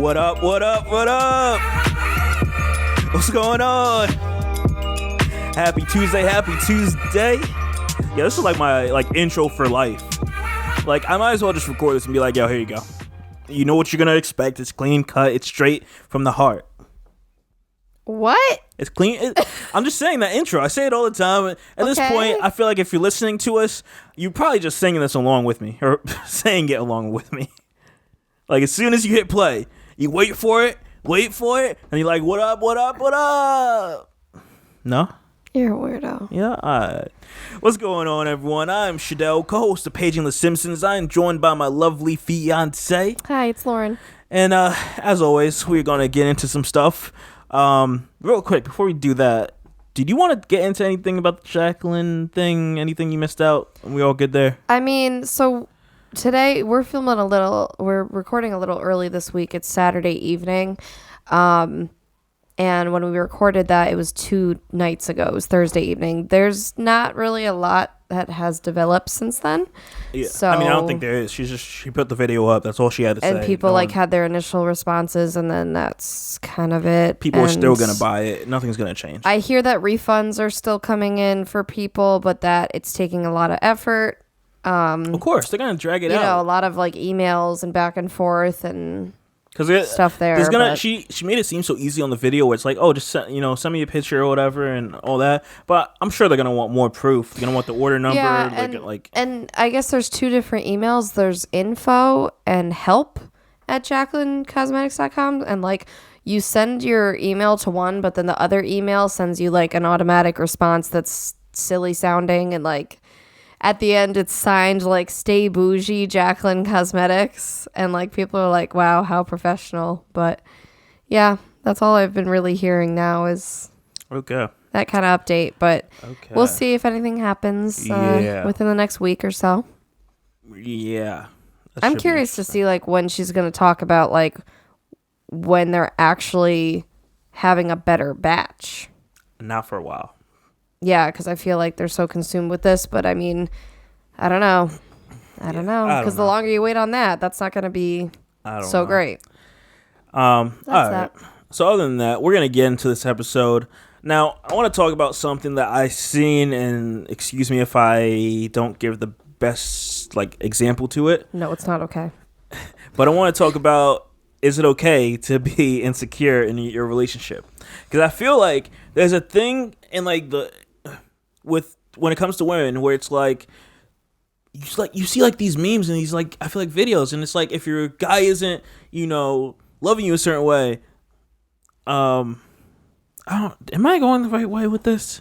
What up? What up? What up? What's going on? Happy Tuesday. Happy Tuesday. Yeah, this is like my intro for life. Like, I might as well just record this and be like, yo, here you go. You know what you're gonna expect. It's clean cut. It's straight from the heart. What? It's clean. I'm just saying that intro. I say it all the time. At this point, I feel like if you're listening to us, you're probably just singing this along with me or saying it along with me. Like, as soon as you hit play, you wait for it, and you're like, what up, what up, what up? No? You're a weirdo. Yeah, all right. What's going on, everyone? I'm Shadell, co-host of Paging the Simpsons. I'm joined by my lovely fiance. Hi, it's Lauren. And as always, we're going to get into some stuff. Real quick, before we do that, did you want to get into anything about the Jacqueline thing? Anything you missed out? Are we all good there? I mean, so today we're recording a little early this week. It's Saturday evening. And when we recorded that, it was 2 nights ago. It was Thursday evening. There's not really a lot that has developed since then. Yeah. So, I mean, I don't think there is. She put the video up. That's all she had to say. And people had their initial responses, and then that's kind of it. People are still going to buy it. Nothing's going to change. I hear that refunds are still coming in for people, but that it's taking a lot of effort. Of course, they're going to drag it out. You know, a lot of emails and back and forth and stuff there. She made it seem so easy on the video where it's like, oh, just send me a picture or whatever and all that. But I'm sure they're going to want more proof. They're going to want the order number. Yeah, and I guess there's 2 different emails. There's info and help at JacquelineCosmetics.com. And you send your email to one, but then the other email sends you an automatic response that's silly sounding and at the end, it's signed Stay Bougie Jacqueline Cosmetics. And people are like, wow, how professional. But yeah, that's all I've been really hearing now is that kind of update. But we'll see if anything happens within the next week or so. Yeah. I'm curious to see when she's going to talk about when they're actually having a better batch. Not for a while. Yeah, because I feel like they're so consumed with this. But I mean, I don't know. I don't know. Because the longer you wait on that, that's not going to be so great. That's all right. So other than that, we're going to get into this episode. Now, I want to talk about something that I've seen, and excuse me if I don't give the best example to it. No, it's not okay. But I want to talk about, is it okay to be insecure in your relationship? Because I feel like there's a thing in when it comes to women where it's you see these memes and these I feel videos, and it's if your guy isn't loving you a certain way, am I going the right way with this?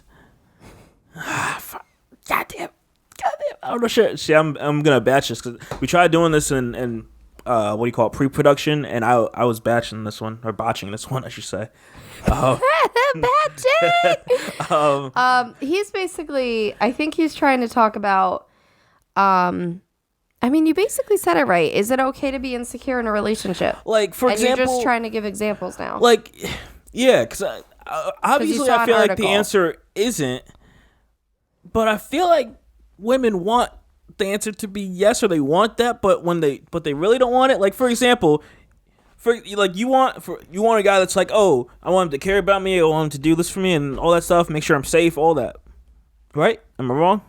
Goddamn, I'm not sure. See, I'm gonna batch this because we tried doing this in what do you call it, pre-production, and I was botching this one, I should say. He's basically, I think he's trying to talk about, I mean, you basically said it right. Is it okay to be insecure in a relationship? For example, and you're just trying to give examples now. Yeah, because obviously I feel like the answer isn't, but I feel like women want the answer to be yes, or they want that, but they really don't want it. For example, you want a guy that's oh, I want him to care about me, I want him to do this for me and all that stuff, make sure I'm safe, all that. Right? Am I wrong?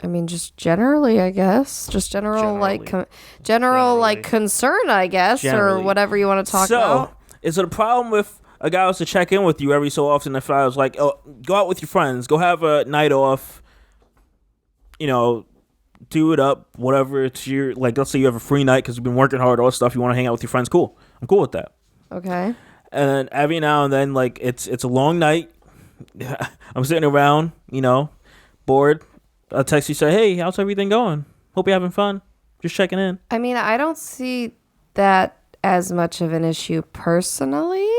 I mean, just generally, I guess. Just general concern, I guess, or whatever you want to talk about. So, is it a problem if a guy was to check in with you every so often? If I was oh, go out with your friends, go have a night off, do it up, whatever. It's your let's say you have a free night because you've been working hard, all that stuff. You want to hang out with your friends, cool. I'm cool with that. Okay. And then every now and then, it's a long night. I'm sitting around, bored. I'll text you, say, hey, how's everything going? Hope you're having fun. Just checking in. I mean, I don't see that as much of an issue personally.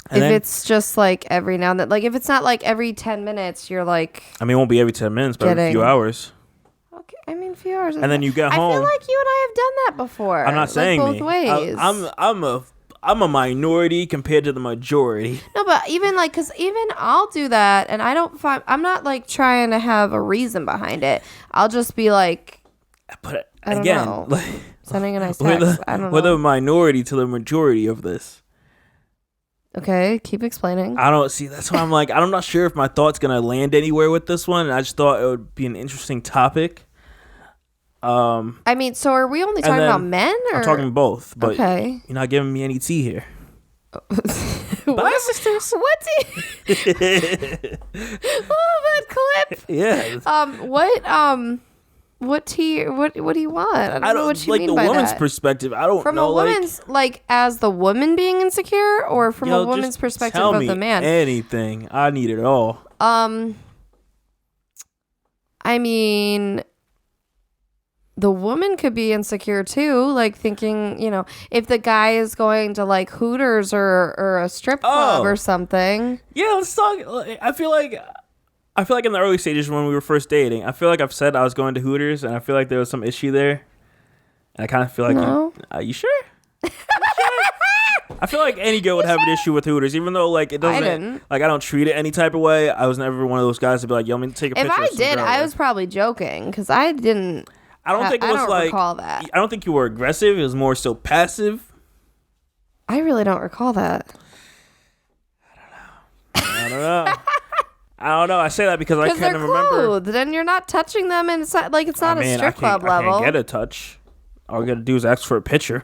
If it's just every now and then, if it's not every 10 minutes, you're I mean, it won't be every 10 minutes, but every few hours. Okay, I mean, a few hours. And then you get home. I feel like you and I have done that before. I'm not saying both ways. I'm a minority compared to the majority. No, but even because even I'll do that, and I'm not trying to have a reason behind it. I'll just be But I don't again, know. like Sending a nice text. I don't know. We're the minority to the majority of this. Okay, keep explaining. I don't see. That's why I'm like, I'm not sure if my thought's gonna land anywhere with this one. I just thought it would be an interesting topic. I mean, so are we only talking about men? Or? I'm talking both, but okay. You're not giving me any tea here. Bye, sisters. What tea? Oh, that clip. Yeah. What tea? What do you want? I don't know what you like mean by that. From the woman's perspective. I don't from know. From a woman's, like as the woman being insecure, or from a woman's perspective of the man? Anything. I need it all. I mean, the woman could be insecure too, like thinking, if the guy is going to like Hooters or a strip club or something. Yeah, let's talk. I feel like in the early stages when we were first dating, I feel like I've said I was going to Hooters, and I feel like there was some issue there. And I kind of feel like, no. Are you sure? I feel like any girl would have an issue with Hooters, even though like it doesn't. I didn't. Like I don't treat it any type of way. I was never one of those guys to be like, "Yo, I'm gonna take a picture." If I did, I was probably joking because I didn't. I don't think it was like. Recall that. I don't think you were aggressive. It was more so passive. I really don't recall that. I don't know. I say that because I can't remember. Then you're not touching them, and it's not like it's not a strip club level. I can't get a touch. All I gotta do is ask for a picture.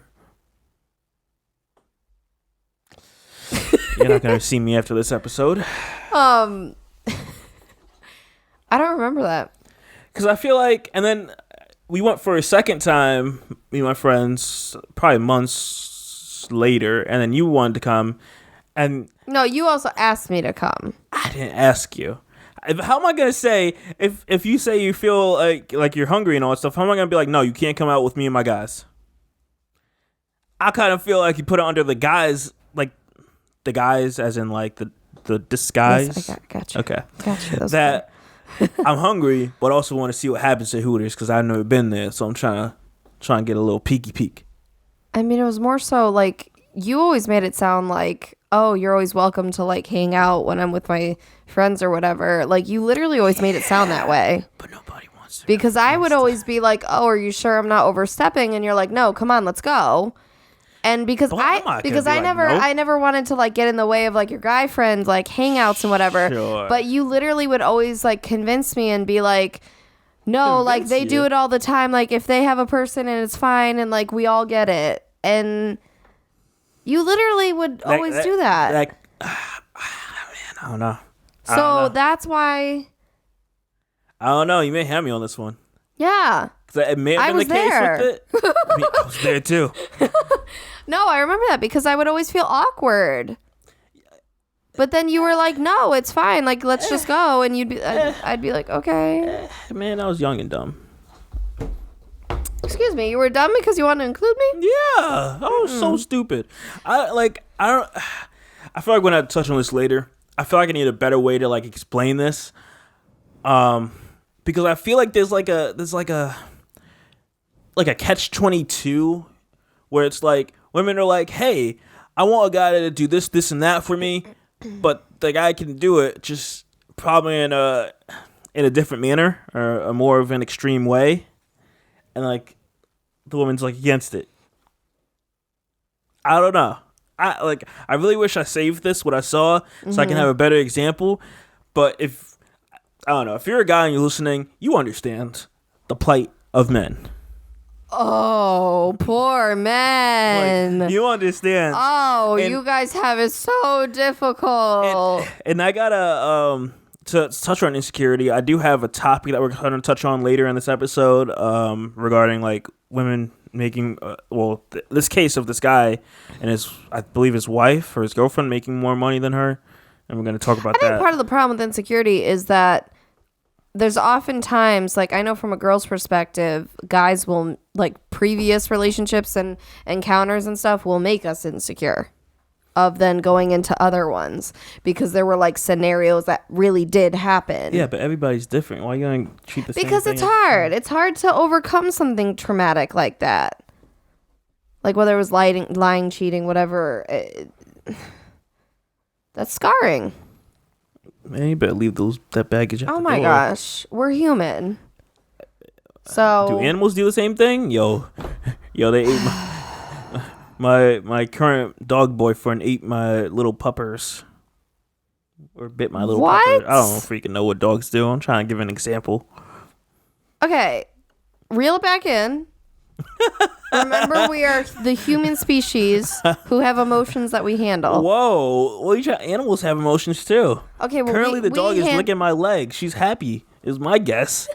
You're not gonna see me after this episode. I don't remember that. Because I feel like, and then we went for a second time, me and my friends, probably months later, and then you wanted to come, and no, you also asked me to come. I didn't ask you. How am I gonna say if you say you feel like you're hungry and all that stuff? How am I gonna be like, no, you can't come out with me and my guys? I kind of feel like you put it under the guys, like the guys, as in like the disguise. Yes, I got you. Okay, got you. That I'm hungry, but also want to see what happens at Hooters because I've never been there, so I'm trying to get a little peeky peek. I mean, it was more so like you always made it sound like, oh, you're always welcome to like hang out when I'm with my friends or whatever. Like you literally always made it sound that way. But nobody wants to. Because I would always be like, oh, are you sure I'm not overstepping? And you're like, no, come on, let's go. And because I never wanted to like get in the way of like your guy friends, like hangouts and whatever. Sure. But you literally would always like convince me and be like, no, like they do it all the time. Like if they have a person and it's fine and like we all get it. And you literally would always do that. Man, I don't know. So that's why. I don't know. You may have me on this one. Yeah. Because it may have been the case with it. I was there too. No, I remember that because I would always feel awkward. But then you were like, no, it's fine. Like, let's just go. And I'd be like, okay. Man, I was young and dumb. Excuse me, you were dumb because you wanted to include me? Yeah, I was so stupid. I feel like when I touch on this later, I feel like I need a better way to like explain this. Because I feel like there's like a catch-22 where it's like women are like, hey, I want a guy to do this, this, and that for me, but the guy can do it just probably in a different manner or a more of an extreme way, and like the woman's like against it. I don't know. I really wish I saved this what I saw so I can have a better example. But if you're a guy and you're listening, you understand the plight of men. Oh, poor men. Like, you understand. Oh, and you guys have it so difficult. And I gotta to touch on insecurity, I do have a topic that we're going to touch on later in this episode regarding like women making this case of this guy and I believe his wife or his girlfriend making more money than her, and we're going to talk about that. I think part of the problem with insecurity is that there's often times, like I know from a girl's perspective, guys will like previous relationships and encounters and stuff will make us insecure of then going into other ones because there were like scenarios that really did happen. Yeah, but everybody's different. Why are you going to treat the same thing? Because it's hard. It's hard to overcome something traumatic like that. Like whether it was lying, cheating, whatever. That's scarring. Man, you better leave that baggage at the door. Oh my gosh. We're human. So do animals do the same thing? Yo, they ate my current dog boyfriend ate my little puppers. Or bit my little puppers. I don't freaking know what dogs do. I'm trying to give an example. Okay. Reel it back in. Remember, we are the human species who have emotions that we handle. Whoa. Well, animals have emotions too. Okay, well, currently the dog is licking my leg. She's happy, is my guess.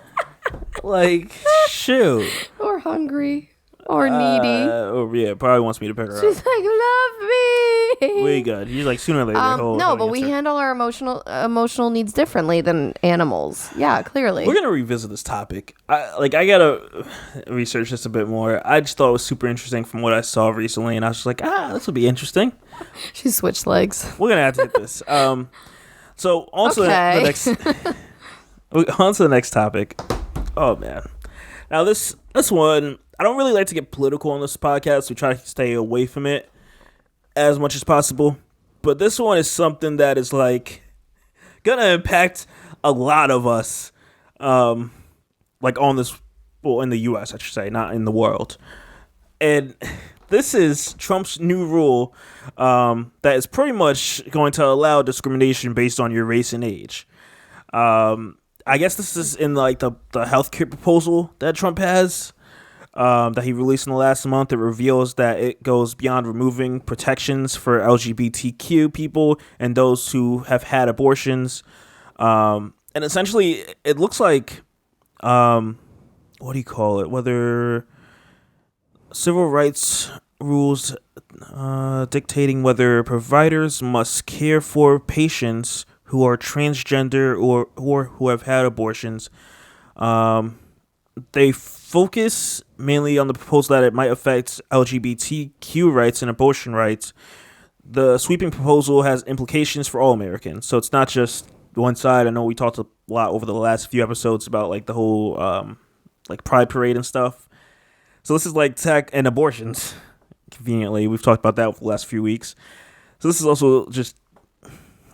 Like, shoot. Or hungry. Or needy. Or yeah, probably wants me to pick her up. She's like, love me. We good. He's like, sooner or later. No, but we handle our emotional needs differently than animals. Yeah, clearly. We're gonna revisit this topic. I gotta research this a bit more. I just thought it was super interesting from what I saw recently, and I was just like, this will be interesting. She switched legs. We're gonna have to hit this. So on to the next. On to the next topic. Oh man. Now this one. I don't really like to get political on this podcast. We try to stay away from it as much as possible. But this one is something that is like gonna impact a lot of us. Like on this, well, in the US, I should say, not in the world. And this is Trump's new rule that is pretty much going to allow discrimination based on your race and age. I guess this is in like the healthcare proposal that Trump has. That he released in the last month. It reveals that it goes beyond removing protections for LGBTQ people and those who have had abortions. And essentially, it looks like, what do you call it? Whether civil rights rules dictating whether providers must care for patients who are transgender or who have had abortions. They focus mainly on the proposal that it might affect LGBTQ rights and abortion rights. The sweeping proposal has implications for all Americans, so it's not just one side. I know we talked a lot over the last few episodes about like the whole like Pride Parade and stuff. So this is like tech and abortions. Conveniently, we've talked about that for the last few weeks. So this is also just,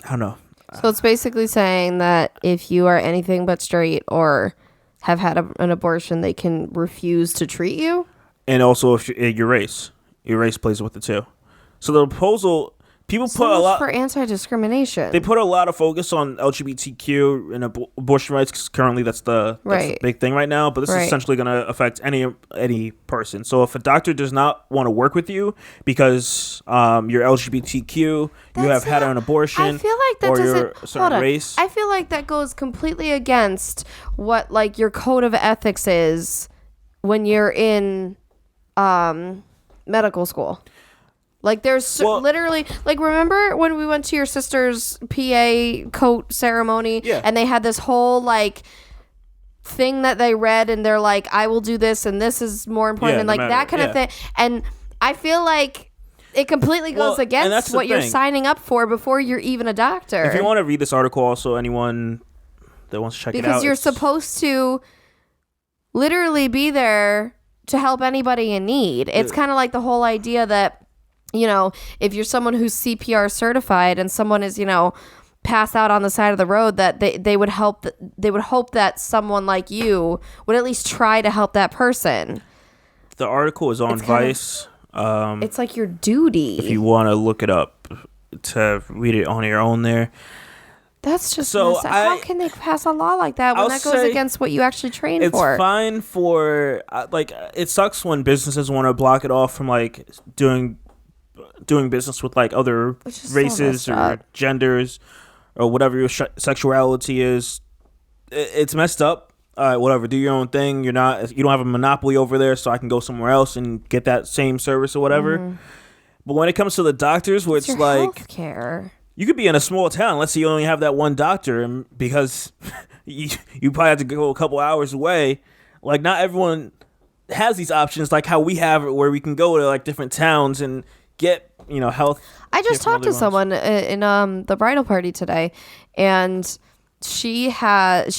I don't know. So it's basically saying that if you are anything but straight or have had an abortion, they can refuse to treat you. And also if your race plays with it too. So the proposal, people put a lot for anti-discrimination. They put a lot of focus on LGBTQ and abortion rights because currently that's the big thing right now. But this is essentially going to affect any person. So if a doctor does not want to work with you because you're LGBTQ, you have had an abortion, I feel like that or doesn't. you're a certain race. I feel like that goes completely against what like your code of ethics is when you're in medical school. Like there's literally like, remember when we went to your sister's PA coat ceremony and they had this whole like thing that they read and they're like, I will do this and this is more important and like that kind of thing. And I feel like it completely goes against what you're signing up for before you're even a doctor. If you want to read this article, also anyone that wants to check it out. Because you're supposed to literally be there to help anybody in need. It's kind of like the whole idea that, you know, if you're someone who's CPR certified and someone is, you know, passed out on the side of the road, that they would hope that someone like you would at least try to help that person. The article is on Vice. It's like your duty. If you want to look it up to read it on your own there. That's just how can they pass a law like that when that goes against what you actually train for? It's fine for like, it sucks when businesses want to block it off from like doing business with like other races or genders or whatever your sexuality is. It's messed up. All right, whatever. Do your own thing. You don't have a monopoly over there, so I can go somewhere else and get that same service or whatever. Mm. But when it comes to the doctors, where it's like healthcare. You could be in a small town. Let's say you only have that one doctor, and because you probably have to go a couple hours away. Like, not everyone has these options like how we have it, where we can go to like different towns and get, you know, health. I just talked to someone in the bridal party today, and she said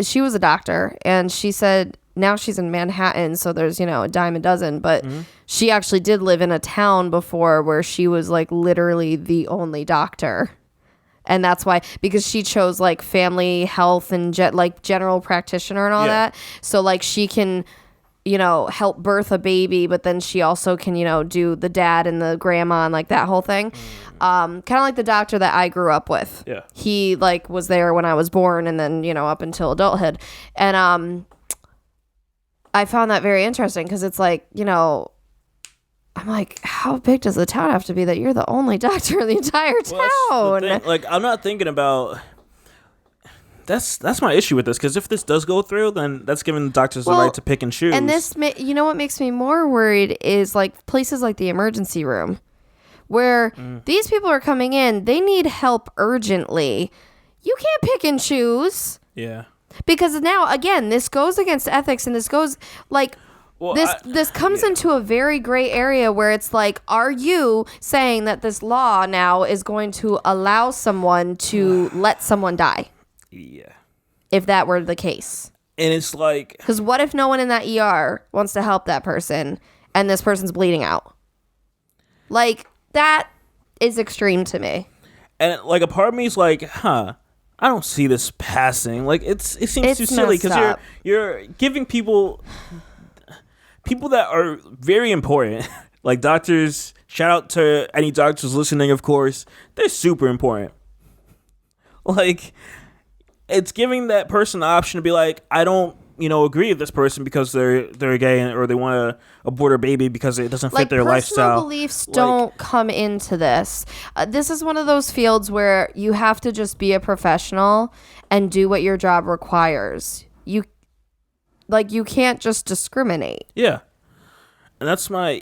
she was a doctor, and she said now she's in Manhattan, so there's, you know, a dime a dozen, but she actually did live in a town before where she was like literally the only doctor. And that's why, because she chose like family health and like general practitioner and all that. So like she can, help birth a baby, but then she also can, do the dad and the grandma and like that whole thing. Kind of like the doctor that I grew up with. Yeah. He like was there when I was born and then, up until adulthood. And I found that very interesting because it's like, I'm like, how big does the town have to be that you're the only doctor in the entire town? Like, I'm not thinking about... That's my issue with this, because if this does go through, then that's giving the doctors the right to pick and choose. And this, what makes me more worried is like places like the emergency room, where these people are coming in, they need help urgently. You can't pick and choose. Yeah. Because now, again, this goes against ethics, and this goes like... Well, this comes into a very gray area where it's like, are you saying that this law now is going to allow someone to let someone die? Yeah. If that were the case. And it's like... Because what if no one in that ER wants to help that person and this person's bleeding out? Like, that is extreme to me. And like a part of me is like, I don't see this passing. Like, it seems too silly because you're giving people that are very important, like doctors. Shout out to any doctors listening, of course. They're super important. Like, it's giving that person the option to be like, I don't, agree with this person because they're gay or they want to abort a baby because it doesn't fit their lifestyle. Personal beliefs don't come into this. This is one of those fields where you have to just be a professional and do what your job requires. You can't just discriminate. Yeah. And that's I'm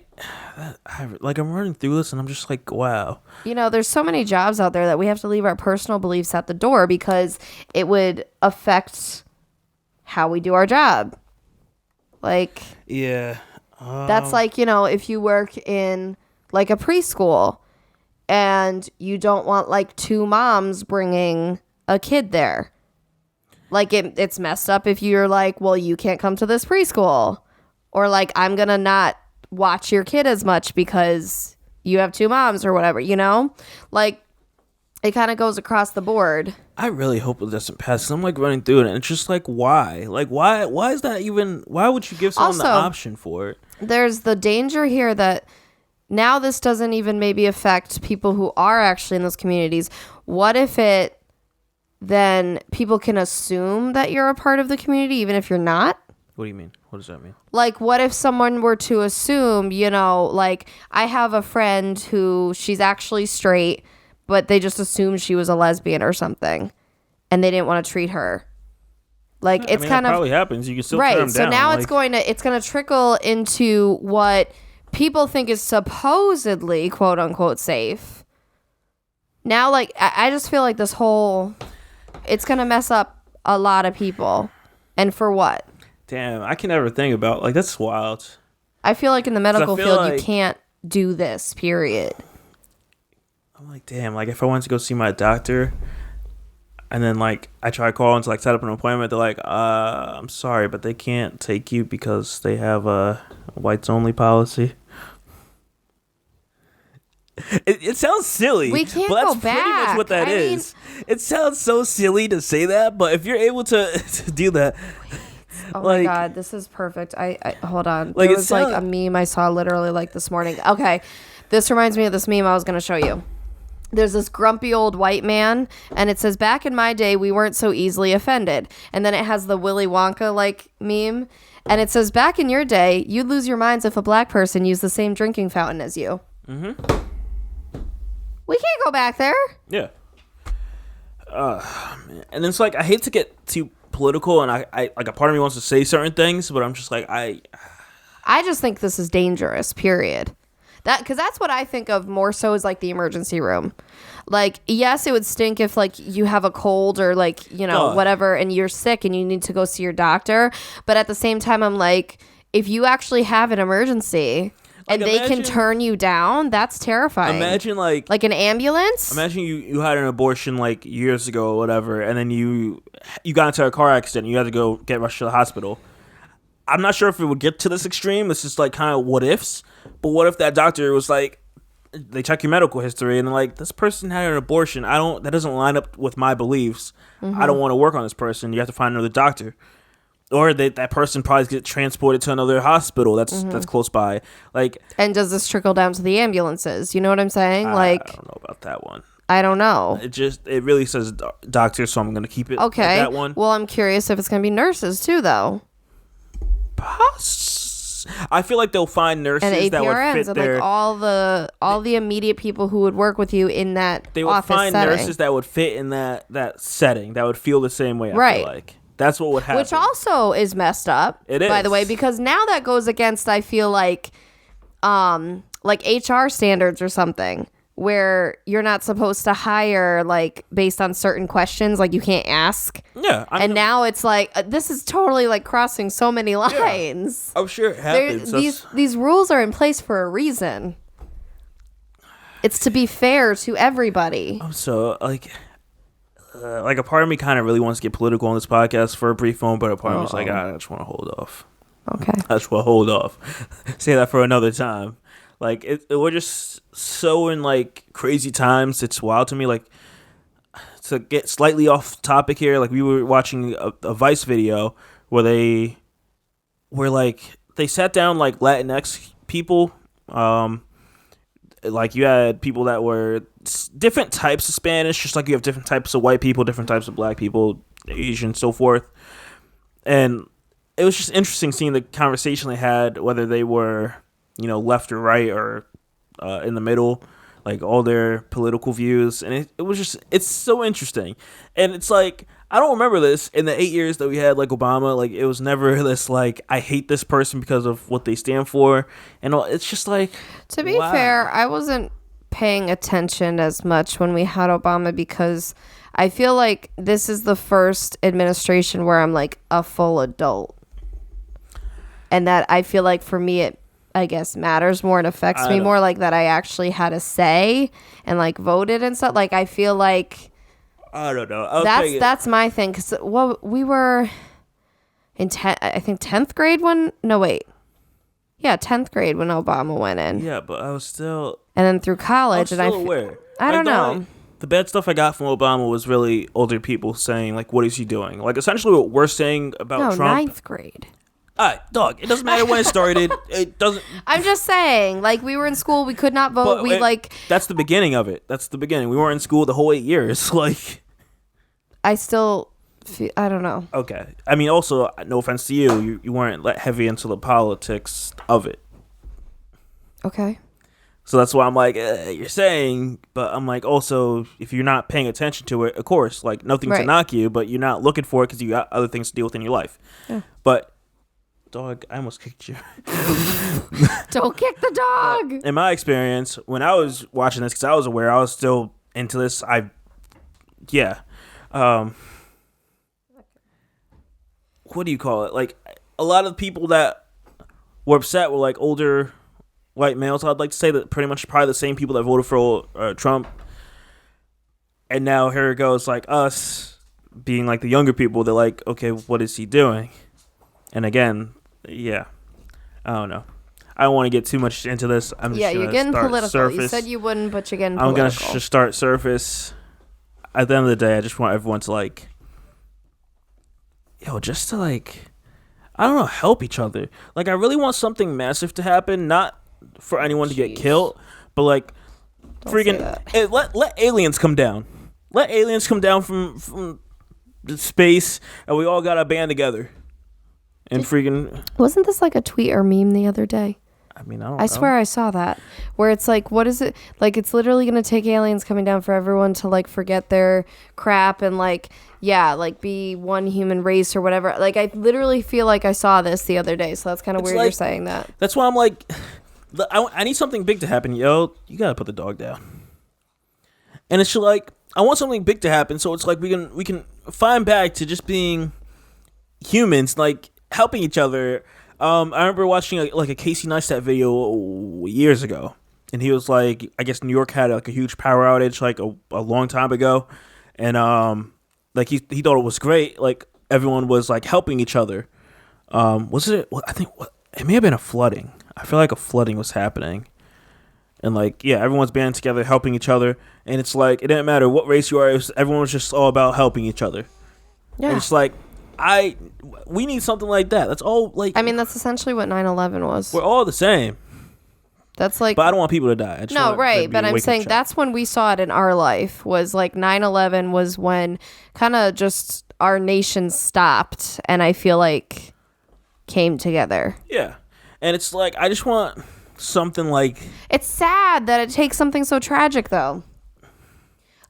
running through this and I'm just like, wow. There's so many jobs out there that we have to leave our personal beliefs at the door because it would affect how we do our job. Like, yeah. That's like, if you work in like a preschool and you don't want like two moms bringing a kid there. Like, it's messed up if you're like, well, you can't come to this preschool. Or like, I'm going to not watch your kid as much because you have two moms or whatever, Like, it kind of goes across the board. I really hope it doesn't pass. 'Cause I'm like running through it and it's just like, why? Like, why is that even... Why would you give someone the option for it? There's the danger here that now this doesn't even maybe affect people who are actually in those communities. What if it... then people can assume that you're a part of the community even if you're not? What do you mean? What does that mean? Like, what if someone were to assume, like, I have a friend who she's actually straight, but they just assumed she was a lesbian or something, and they didn't want to treat her. Like, it's kind of... probably happens. You can still turn them down. So now it's going to trickle into what people think is supposedly, quote unquote, safe. Now, like, I just feel like this whole... It's going to mess up a lot of people. And for what? Damn, I can never think about... Like, that's wild. I feel like in the medical field, you can't do this, period. I'm like, damn, like, if I wanted to go see my doctor... And then, like, I try calling to, like, set up an appointment. They're like, I'm sorry, but they can't take you because they have a whites-only policy. It sounds silly. We can't go back. But that's pretty much what that is. It sounds so silly to say that, but if you're able to do that... Oh, my God, this is perfect. I hold on. There was, like, a meme I saw literally, like, this morning. Okay, this reminds me of this meme I was going to show you. There's this grumpy old white man, and it says, back in my day, we weren't so easily offended. And then it has the Willy Wonka, like, meme. And it says, back in your day, you'd lose your minds if a black person used the same drinking fountain as you. Mm-hmm. We can't go back there. Yeah. Man. And it's like, I hate to get too political, and I like, a part of me wants to say certain things, but I'm just like, I just think this is dangerous, period. Because that's what I think of more so is like the emergency room. Like, yes, it would stink if like you have a cold or like, whatever, and you're sick and you need to go see your doctor. But at the same time, I'm like, if you actually have an emergency and they can turn you down, that's terrifying. Imagine like an ambulance. Imagine you had an abortion like years ago or whatever, and then you got into a car accident and you had to go get rushed to the hospital. I'm not sure if it would get to this extreme. It's just like kind of what ifs. But what if that doctor was like, they check your medical history and they're like, this person had an abortion. That doesn't line up with my beliefs. I don't want to work on this person. You have to find another doctor. Or that person probably gets transported to another hospital that's close by. Like, and does this trickle down to the ambulances? You know what I'm saying? I don't know about that one. I don't know. It really says doctor, so I'm going to keep it okay. Like that one. Well, I'm curious if it's going to be nurses too, though. I feel like they'll find nurses and that would fit and their... like all the immediate people who would work with you in that office setting. They would find nurses that would fit in that setting, that would feel the same way, I feel like. That's what would happen. Which also is messed up, by the way, because now that goes against, I feel like HR standards or something, where you're not supposed to hire like based on certain questions, like you can't ask. Yeah. And now it's like, this is totally like crossing so many lines. Yeah. I'm sure it happens. These rules are in place for a reason. It's to be fair to everybody. So like a part of me kind of really wants to get political on this podcast for a brief moment, but a part of me is like, I just want to hold off. Okay. I just want to hold off. Say that for another time. Like, we're just so in, like, crazy times. It's wild to me. Like, to get slightly off topic here, like, we were watching a Vice video where they sat down, like, Latinx people. Like, you had people that were different types of Spanish, just like you have different types of white people, different types of black people, Asian, so forth. And it was just interesting seeing the conversation they had, whether they were, left or right or in the middle, like all their political views. And it's so interesting. And it's like, I don't remember this in the 8 years that we had like Obama. Like, it was never this like, I hate this person because of what they stand for. And it's just like, to be fair, I wasn't paying attention as much when we had Obama because I feel like this is the first administration where I'm like a full adult. And that I feel like for me, it, I guess, matters more and affects me more, like that I actually had a say and like voted and stuff. Like, I feel like I don't know. That's my thing. Because we were in 10th grade when 10th grade when Obama went in. Yeah, but I was still... And then through college. I was still aware. I don't know. The bad stuff I got from Obama was really older people saying, like, what is he doing? Like, essentially what we're saying about Trump... 9th grade. All right, dog, it doesn't matter when it started. It doesn't... I'm just saying, like, we were in school, we could not vote, That's the beginning of it. That's the beginning. We weren't in school the whole 8 years. Like... I still... I don't know. Okay. I mean, also, no offense to you, you weren't heavy into the politics of it. Okay. So that's why I'm like, you're saying, but I'm like, also, if you're not paying attention to it, of course, like, nothing to knock you, but you're not looking for it because you got other things to deal with in your life. Yeah. But, dog, I almost kicked you. Don't kick the dog. In my experience, when I was watching this, because I was aware, I was still into this, what do you call it? Like, a lot of the people that were upset were, like, older white males. I'd like to say that pretty much probably the same people that voted for Trump. And now here it goes, like, us being, like, the younger people. They're like, okay, what is he doing? And again, yeah, I don't know. I don't want to get too much into this. I'm just you're getting political. Surface. You said you wouldn't, but you're getting political. I'm going to just start surface. At the end of the day, I just want everyone to, like... just to, like, I don't know, help each other. Like, I really want something massive to happen, not for anyone to get killed, but, like, don't freaking, let aliens come down. Let aliens come down from space, and we all got to band together. And freaking... Wasn't this, like, a tweet or meme the other day? I mean, I swear I saw that. Where it's like, what is it? Like, it's literally going to take aliens coming down for everyone to, like, forget their crap and, like, be one human race or whatever. Like, I literally feel like I saw this the other day. So that's kind of weird you're saying that. That's why I'm like, I need something big to happen. You got to put the dog down. And it's like, I want something big to happen. So it's like we can find back to just being humans, like, helping each other. I remember watching a Casey Neistat video years ago, and he was like, I guess New York had like a huge power outage like a long time ago, and like he thought it was great, like everyone was like helping each other. Was it? I think it may have been a flooding. I feel like a flooding was happening, And like, yeah, everyone's banding together, helping each other. And it's like, it didn't matter what race you are. Everyone was just all about helping each other. Yeah. And it's like, we need something like that. That's all. Like, I mean, that's essentially what 9/11 was. We're all the same. That's like, but I don't want people to die. No, right. But I'm saying that's when we saw it in our life. Was like 9/11 was when kind of just our nation stopped, and I feel like came together. Yeah, and it's like I just want something like. It's sad that it takes something so tragic, though.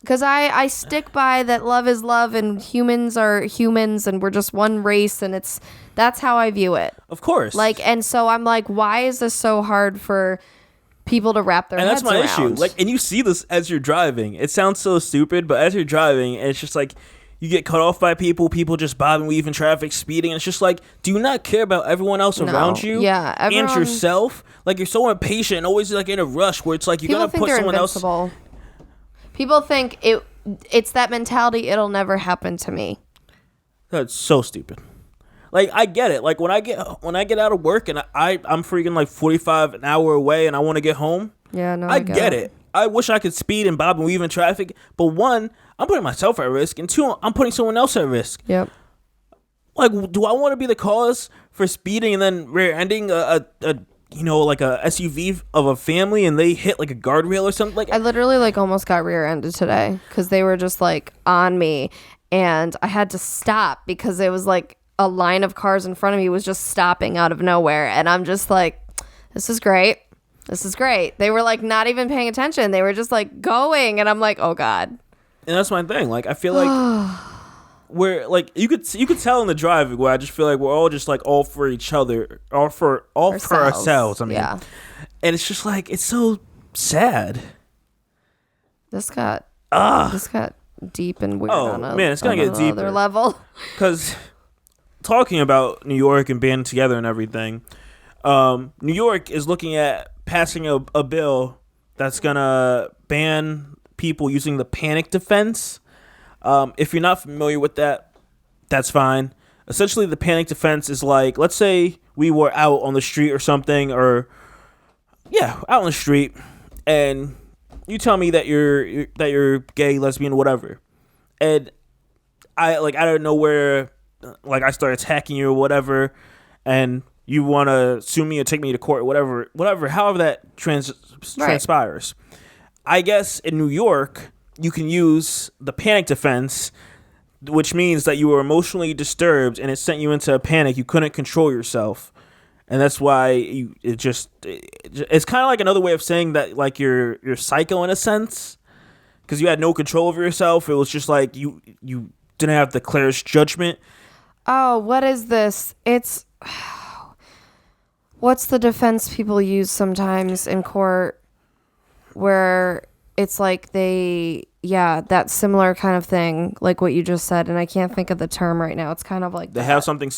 Because I stick by that love is love and humans are humans and we're just one race, and that's how I view it. Of course. Like, and so I'm like, why is this so hard for people to wrap their heads around? And that's my issue. Like, and you see this as you're driving. It sounds so stupid, but as you're driving, and it's just like you get cut off by people just bobbing, weaving traffic, speeding, and it's just like, do you not care about everyone else around you? Yeah, and yourself? Like, you're so impatient and always like in a rush where it's like you gotta put someone else. People think it's that mentality. It'll never happen to me. That's so stupid. Like, I get it. Like, when I get out of work and I'm freaking like 45 an hour away and I want to get home. Yeah, no, I get it. I wish I could speed and bob and weave in traffic, but one, I'm putting myself at risk, and two, I'm putting someone else at risk. Yep. Like, do I want to be the cause for speeding and then rear-ending a like a SUV of a family and they hit like a guardrail or something? Like, I literally like almost got rear-ended today because they were just like on me, and I had to stop because it was like a line of cars in front of me was just stopping out of nowhere, and I'm just like, this is great. This is great. They were like not even paying attention. They were just like going, and I'm like, oh God. And that's my thing. Like, I feel like we're like, you could tell in the driving where I just feel like we're all just like all for each other, all for ourselves. I mean, yeah. And it's just like, it's so sad. This got deep and weird. It's gonna get deeper. Another level. Because talking about New York and banding together and everything, New York is looking at passing a bill that's gonna ban people using the panic defense. If you're not familiar with that, that's fine. Essentially, the panic defense is like, let's say we were out on the street or something, out on the street, and you tell me that you're gay, lesbian, whatever, and I like out of nowhere, like I start attacking you or whatever, and you want to sue me or take me to court, or whatever, however that transpires. I guess in New York, you can use the panic defense, which means that you were emotionally disturbed and it sent you into a panic. You couldn't control yourself. And that's why it's kind of like another way of saying that, like, you're psycho in a sense, because you had no control over yourself. It was just like you didn't have the clearest judgment. Oh, what is this? It's... What's the defense people use sometimes in court where it's like that similar kind of thing, like what you just said, and I can't think of the term right now. It's kind of like they have something,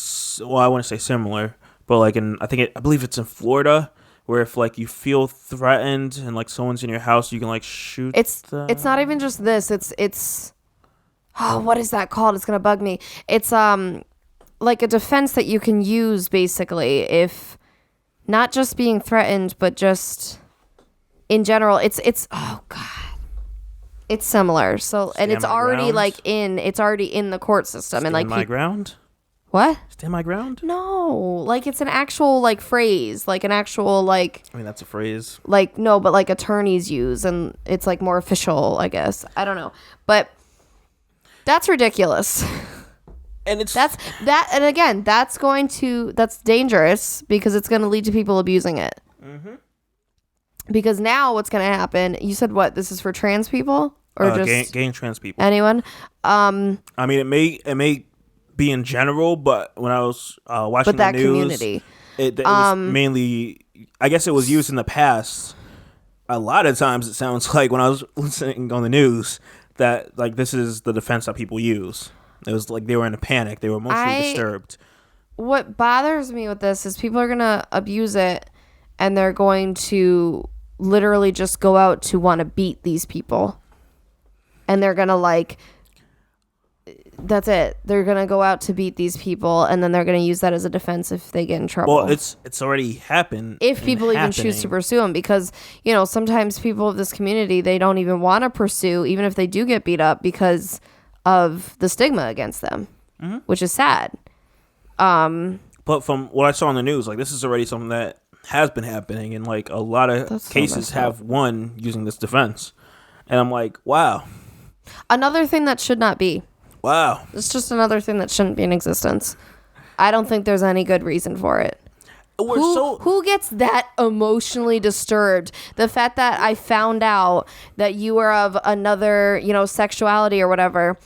well, I want to say similar, but like I believe it's in Florida, where if like you feel threatened and like someone's in your house, you can like shoot them. It's not even just this. It's what is that called? It's gonna bug me. It's like a defense that you can use basically if not just being threatened, but just in general. It's oh God. It's similar. So Stand and it's already ground? It's already in the court system. Stand and like my ground? What? Stand my ground? No. Like it's an actual like phrase. Like an actual like I mean, that's a phrase. Like no, but like attorneys use, and it's like more official, I guess. I don't know. But that's ridiculous. And it's and again, that's dangerous because it's going to lead to people abusing it. Mm-hmm. Because now what's going to happen? You said what? This is for trans people or just gay and trans people? Anyone? I mean, it may be in general, but when I was watching the news, community, it was mainly. I guess it was used in the past. A lot of times, it sounds like when I was listening on the news that like this is the defense that people use. It was like they were in a panic. They were emotionally disturbed. What bothers me with this is people are going to abuse it, and they're going to literally just go out to want to beat these people. And they're going to like that's it. They're gonna go out to beat these people, and then they're gonna use that as a defense if they get in trouble. Well, it's already happened. If people even choose to pursue them, because sometimes people of this community, they don't even want to pursue, even if they do get beat up, because of the stigma against them, which is sad. But from what I saw on the news, like, this is already something that has been happening, and like a lot of cases have won using this defense, and I'm like, wow. Another thing that should not be. Wow. It's just another thing that shouldn't be in existence. I don't think there's any good reason for it. Who gets that emotionally disturbed? The fact that I found out that you are of another, sexuality or whatever.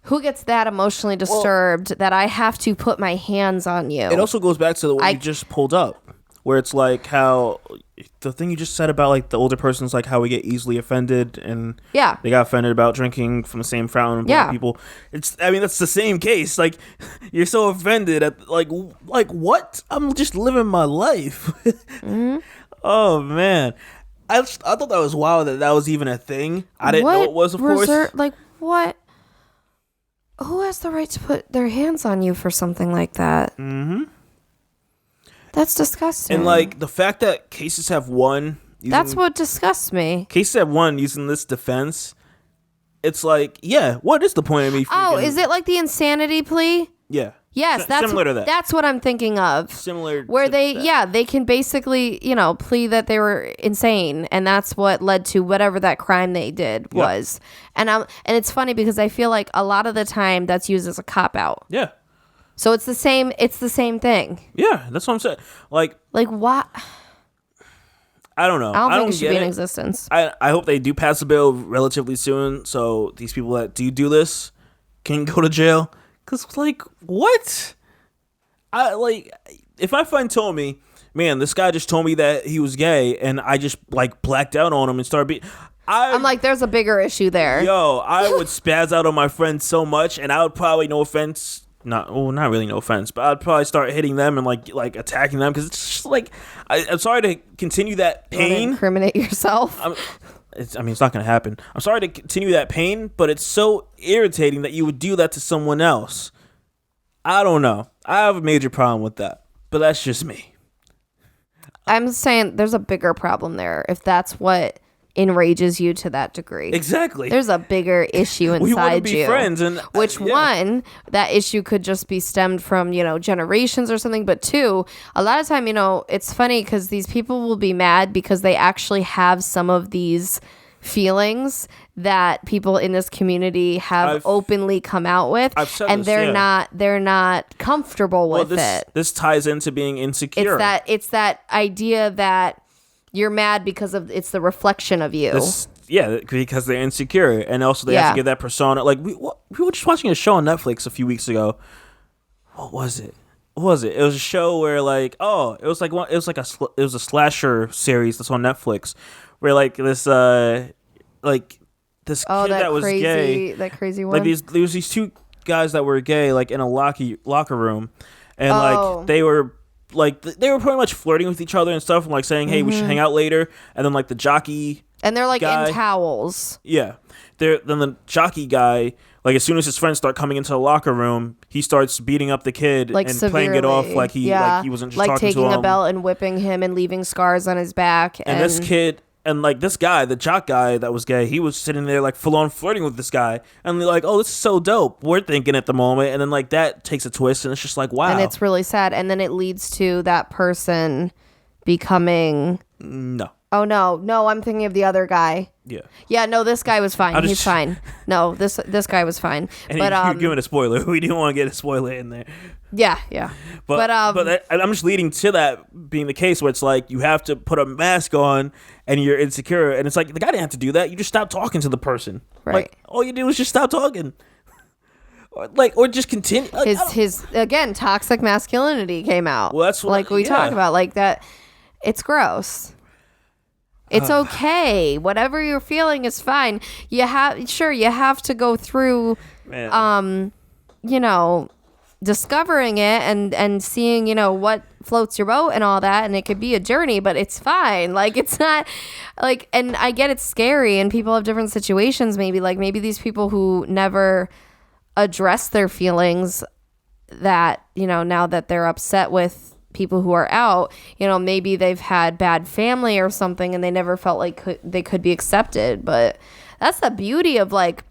Who gets that emotionally disturbed that I have to put my hands on you? It also goes back to what you just pulled up, where it's like how the thing you just said about like the older person's like how we get easily offended, and they got offended about drinking from the same fountain. People, that's the same case. Like, you're so offended at like what? I'm just living my life. Oh man, I thought that was wild that was even a thing. I didn't know it was. Of course, like what? Who has the right to put their hands on you for something like that? Mm-hmm. That's disgusting. And like the fact that cases have won. That's what disgusts me. Cases have won using this defense. It's like, what is the point of me? Is it like the insanity plea? Yeah. Yes, that's similar to that. That's what I'm thinking of. Similar, where they can basically, plea that they were insane, and that's what led to whatever that crime they did was. And it's funny because I feel like a lot of the time that's used as a cop out. Yeah. So it's the same thing. Yeah, that's what I'm saying. Like what? I don't know. I don't think it should be in existence. I hope they do pass a bill relatively soon, so these people that do this can go to jail. Cause like what? If my friend told me, man, this guy just told me that he was gay, and I just like blacked out on him and started being. I'm like, there's a bigger issue there. Yo, I would spaz out on my friend so much, and I would probably, no offense, not really no offense, but I'd probably start hitting them and like attacking them, because it's just like I'm sorry to continue that pain. You want to incriminate yourself. It's not going to happen. I'm sorry to continue that pain, but it's so irritating that you would do that to someone else. I don't know. I have a major problem with that, but that's just me. I'm saying there's a bigger problem there if that's what enrages you to that degree. Exactly. There's a bigger issue inside we want to be friends, and one, that issue could just be stemmed from generations or something, but two, a lot of time it's funny because these people will be mad because they actually have some of these feelings that people in this community have openly come out with, and they're not comfortable with it. This ties into being insecure. It's that idea that you're mad because it's the reflection of you. Because they're insecure, and also they have to get that persona. Like we were just watching a show on Netflix a few weeks ago. What was it? It was a show where it was a slasher series that's on Netflix, where this kid that was gay, that crazy one. Like there was these two guys that were gay, like in a locker room, and they were pretty much flirting with each other and stuff, and like saying, hey, we should hang out later. And then like the jockey, and they're like guy, in towels. Yeah. Then the jockey guy, like as soon as his friends start coming into the locker room, he starts beating up the kid and severely. Playing it off like he wasn't just talking to him. Like taking a belt and whipping him and leaving scars on his back. And this kid, and like this guy, the jock guy that was gay, he was sitting there like full on flirting with this guy. And they're like, oh, this is so dope. We're thinking at the moment. And then like that takes a twist, and it's just like, wow. And it's really sad. And then it leads to that person becoming... No. Oh, no, I'm thinking of the other guy. Yeah, no, this guy was fine. He's fine. No, this guy was fine. And you're giving a spoiler. We didn't want to get a spoiler in there. Yeah. But I'm just leading to that being the case where it's like you have to put a mask on and you're insecure. And it's like the guy didn't have to do that. You just stop talking to the person. Right. Like, all you do is just stop talking. Or just continue. His again, toxic masculinity came out. Well, that's what, we talk about. Like that. It's gross. It's okay. Whatever you're feeling is fine. You have to go through, discovering it and seeing, what floats your boat and all that. And it could be a journey, but it's fine. Like, it's not like, and I get it's scary and people have different situations. Maybe these people who never address their feelings that, now that they're upset with people who are out, maybe they've had bad family or something and they never felt like they could be accepted. But that's the beauty of like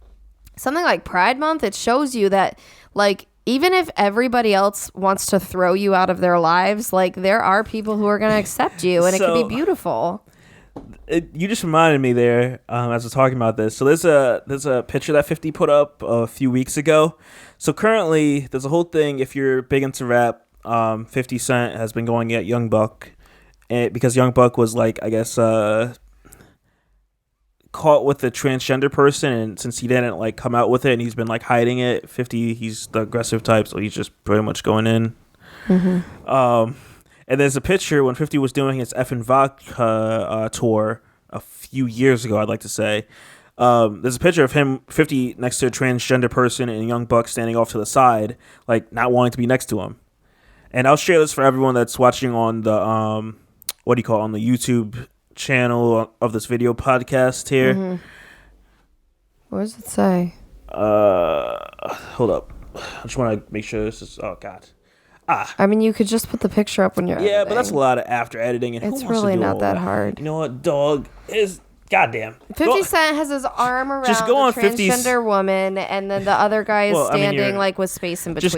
something like Pride Month. It shows you that like even if everybody else wants to throw you out of their lives, like there are people who are going to accept you, and it could be beautiful. You just reminded me there as we're talking about this. So there's a picture that 50 put up a few weeks ago. So currently there's a whole thing. If you're big into rap, 50 Cent has been going at Young Buck, because Young Buck was like, I guess, caught with a transgender person, and since he didn't like come out with it and he's been like hiding it, 50, he's the aggressive type, so he's just pretty much going in. And there's a picture when 50 was doing his F and Vodka tour a few years ago, I'd like to say. There's a picture of him, 50, next to a transgender person, and Young Buck standing off to the side, like not wanting to be next to him. And I'll share this for everyone that's watching on the on the YouTube channel of this video podcast here. What does it say? Hold up. I just want to make sure this is. Oh God. I mean, you could just put the picture up when you're editing. But that's a lot of after editing, and it's really not that hard. You know what, dog is goddamn. 50 Cent has his arm around just go on the transgender woman, and then the other guy is standing like with space in between.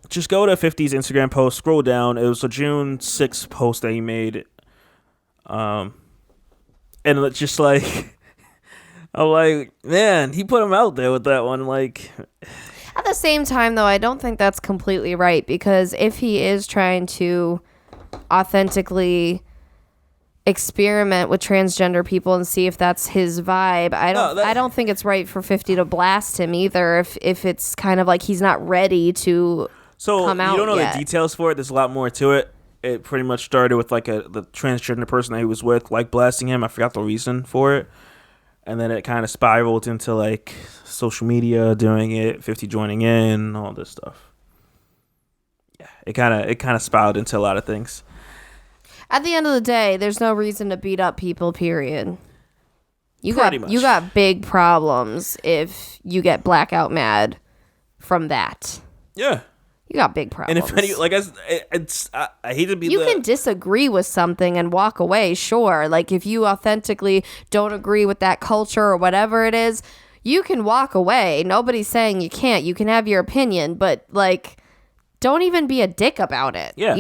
Just go to 50's Instagram post. Scroll down. It was a June 6th post that he made. And it's just like, I'm like, man, he put him out there with that one. Like, at the same time, though, I don't think that's completely right, because if he is trying to authentically experiment with transgender people and see if that's his vibe, I don't think it's right for 50 to blast him either. If it's kind of like he's not ready to come out. You don't know yet. The details for it. There's a lot more to it. It pretty much started with like the transgender person that he was with, like blasting him. I forgot the reason for it. And then it kind of spiraled into like social media doing it, 50 joining in, all this stuff. Yeah, it kind of spiraled into a lot of things. At the end of the day, there's no reason to beat up people, period. You got big problems if you get blackout mad from that. Yeah. You got big problems. And if I hate to be. You can disagree with something and walk away, sure. Like if you authentically don't agree with that culture or whatever it is, you can walk away. Nobody's saying you can't. You can have your opinion, but like, don't even be a dick about it. Yeah.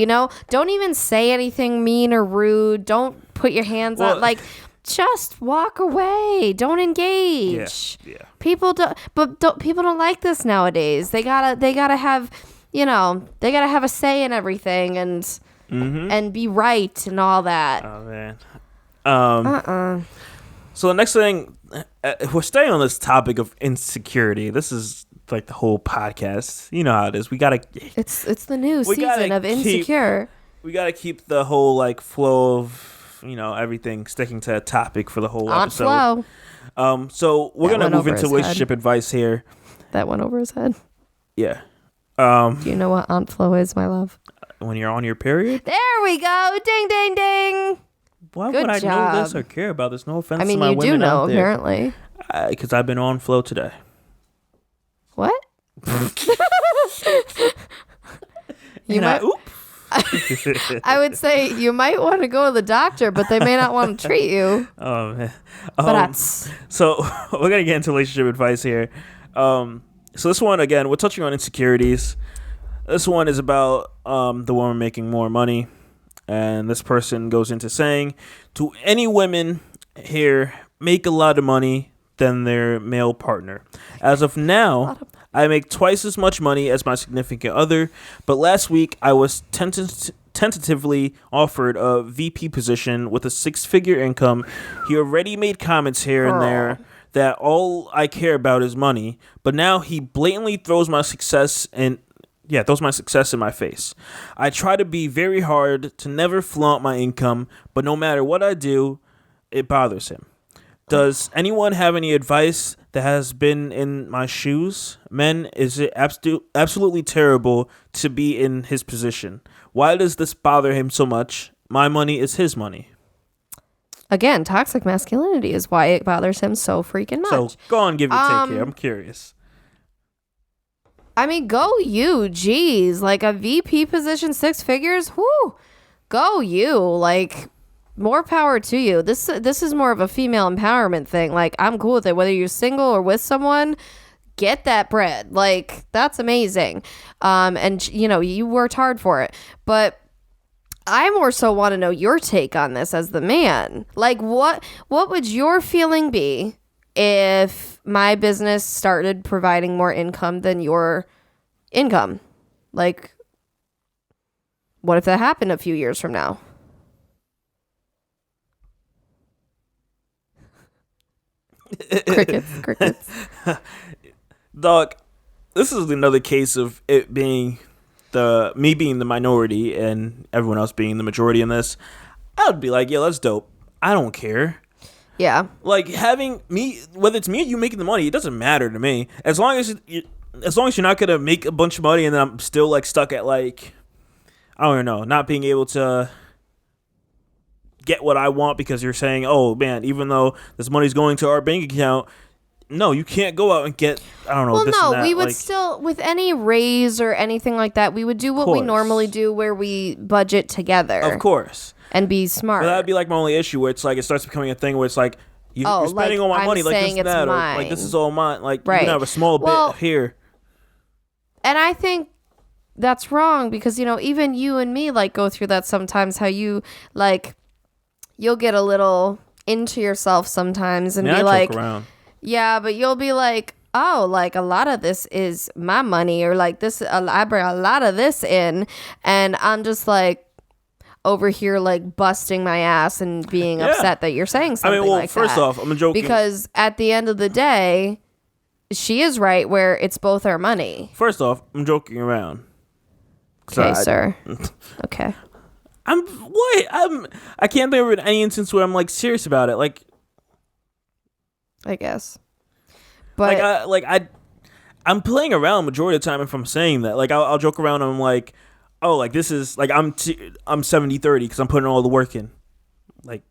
Don't even say anything mean or rude. Don't put your hands on. Like, just walk away. Don't engage. Yeah. People don't like this nowadays. They gotta have. They gotta have a say in everything and be right and all that. Oh man. So the next thing, we're staying on this topic of insecurity. This is like the whole podcast. You know how it is. We gotta. It's the new season of Insecure. We gotta keep the whole like flow of everything sticking to a topic for the whole episode. Flow. So we're gonna move into relationship advice here. That went over his head. Yeah. Do you know what Aunt Flo is, my love? When you're on your period? There we go. Ding, ding, ding. Why would I know this or care about this? No offense to my women out there. I mean, you do know, apparently. Because I've been on Flo today. What? I would say you might want to go to the doctor, but they may not want to treat you. Oh, man. So we're going to get into relationship advice here. So this one, again, we're touching on insecurities. This one is about the woman making more money. And this person goes into saying, to any women here, make a lot of money than their male partner. As of now, I make twice as much money as my significant other. But last week, I was tentatively offered a VP position with a 6-figure income. He already made comments here and there that all I care about is money, but now he blatantly throws my success in my face. I try to be very hard to never flaunt my income, but no matter what I do, it bothers him. Does anyone have any advice that has been in my shoes? Men, is it absolutely terrible to be in his position? Why does this bother him so much? My money is his money. Again, toxic masculinity is why it bothers him so freaking much. So go on, give your take here. I'm curious. I mean, go you. Geez. Like a VP position, 6 figures. Whoo. Go you. Like, more power to you. This is more of a female empowerment thing. Like, I'm cool with it. Whether you're single or with someone, get that bread. Like, that's amazing. And, you know, you worked hard for it. But I more so want to know your take on this as the man. Like, what would your feeling be if my business started providing more income than your income? Like, what if that happened a few years from now? Crickets. Dog, this is another case of it being me being the minority and everyone else being the majority in this. I would be like, yeah, that's dope. I don't care. Yeah. Like, having me, whether it's me or you making the money, it doesn't matter to me. As long as you're not gonna make a bunch of money and then I'm still like stuck at like, I don't know, not being able to get what I want because you're saying, oh man, even though this money's going to our bank account, no, you can't go out and get, I don't know, well, this no, and that. We would like, still, with any raise or anything like that, we would do what we normally do where we budget together. Of course. And be smart. But that would be like my only issue where it's like, it starts becoming a thing where it's like, you're spending all my money, like this and that, or like this is all mine. Like, you can have a small bit here. And I think that's wrong because, you know, even you and me like go through that sometimes, how you like, you'll get a little into yourself sometimes and be like, yeah, but you'll be like, oh, like a lot of this is my money, or like this, I bring a lot of this in, and I'm just like over here like busting my ass and being upset that you're saying something like that. First off, I'm joking. Because at the end of the day, she is right where it's both our money. First off, I'm joking around. Okay, sir. Okay. I can't think of any instance where I'm like serious about it. Like, I guess. But I'm playing around majority of the time if I'm saying that. Like, I'll joke around and I'm like, oh, like this is like I'm 70-30 because I'm putting all the work in. Like,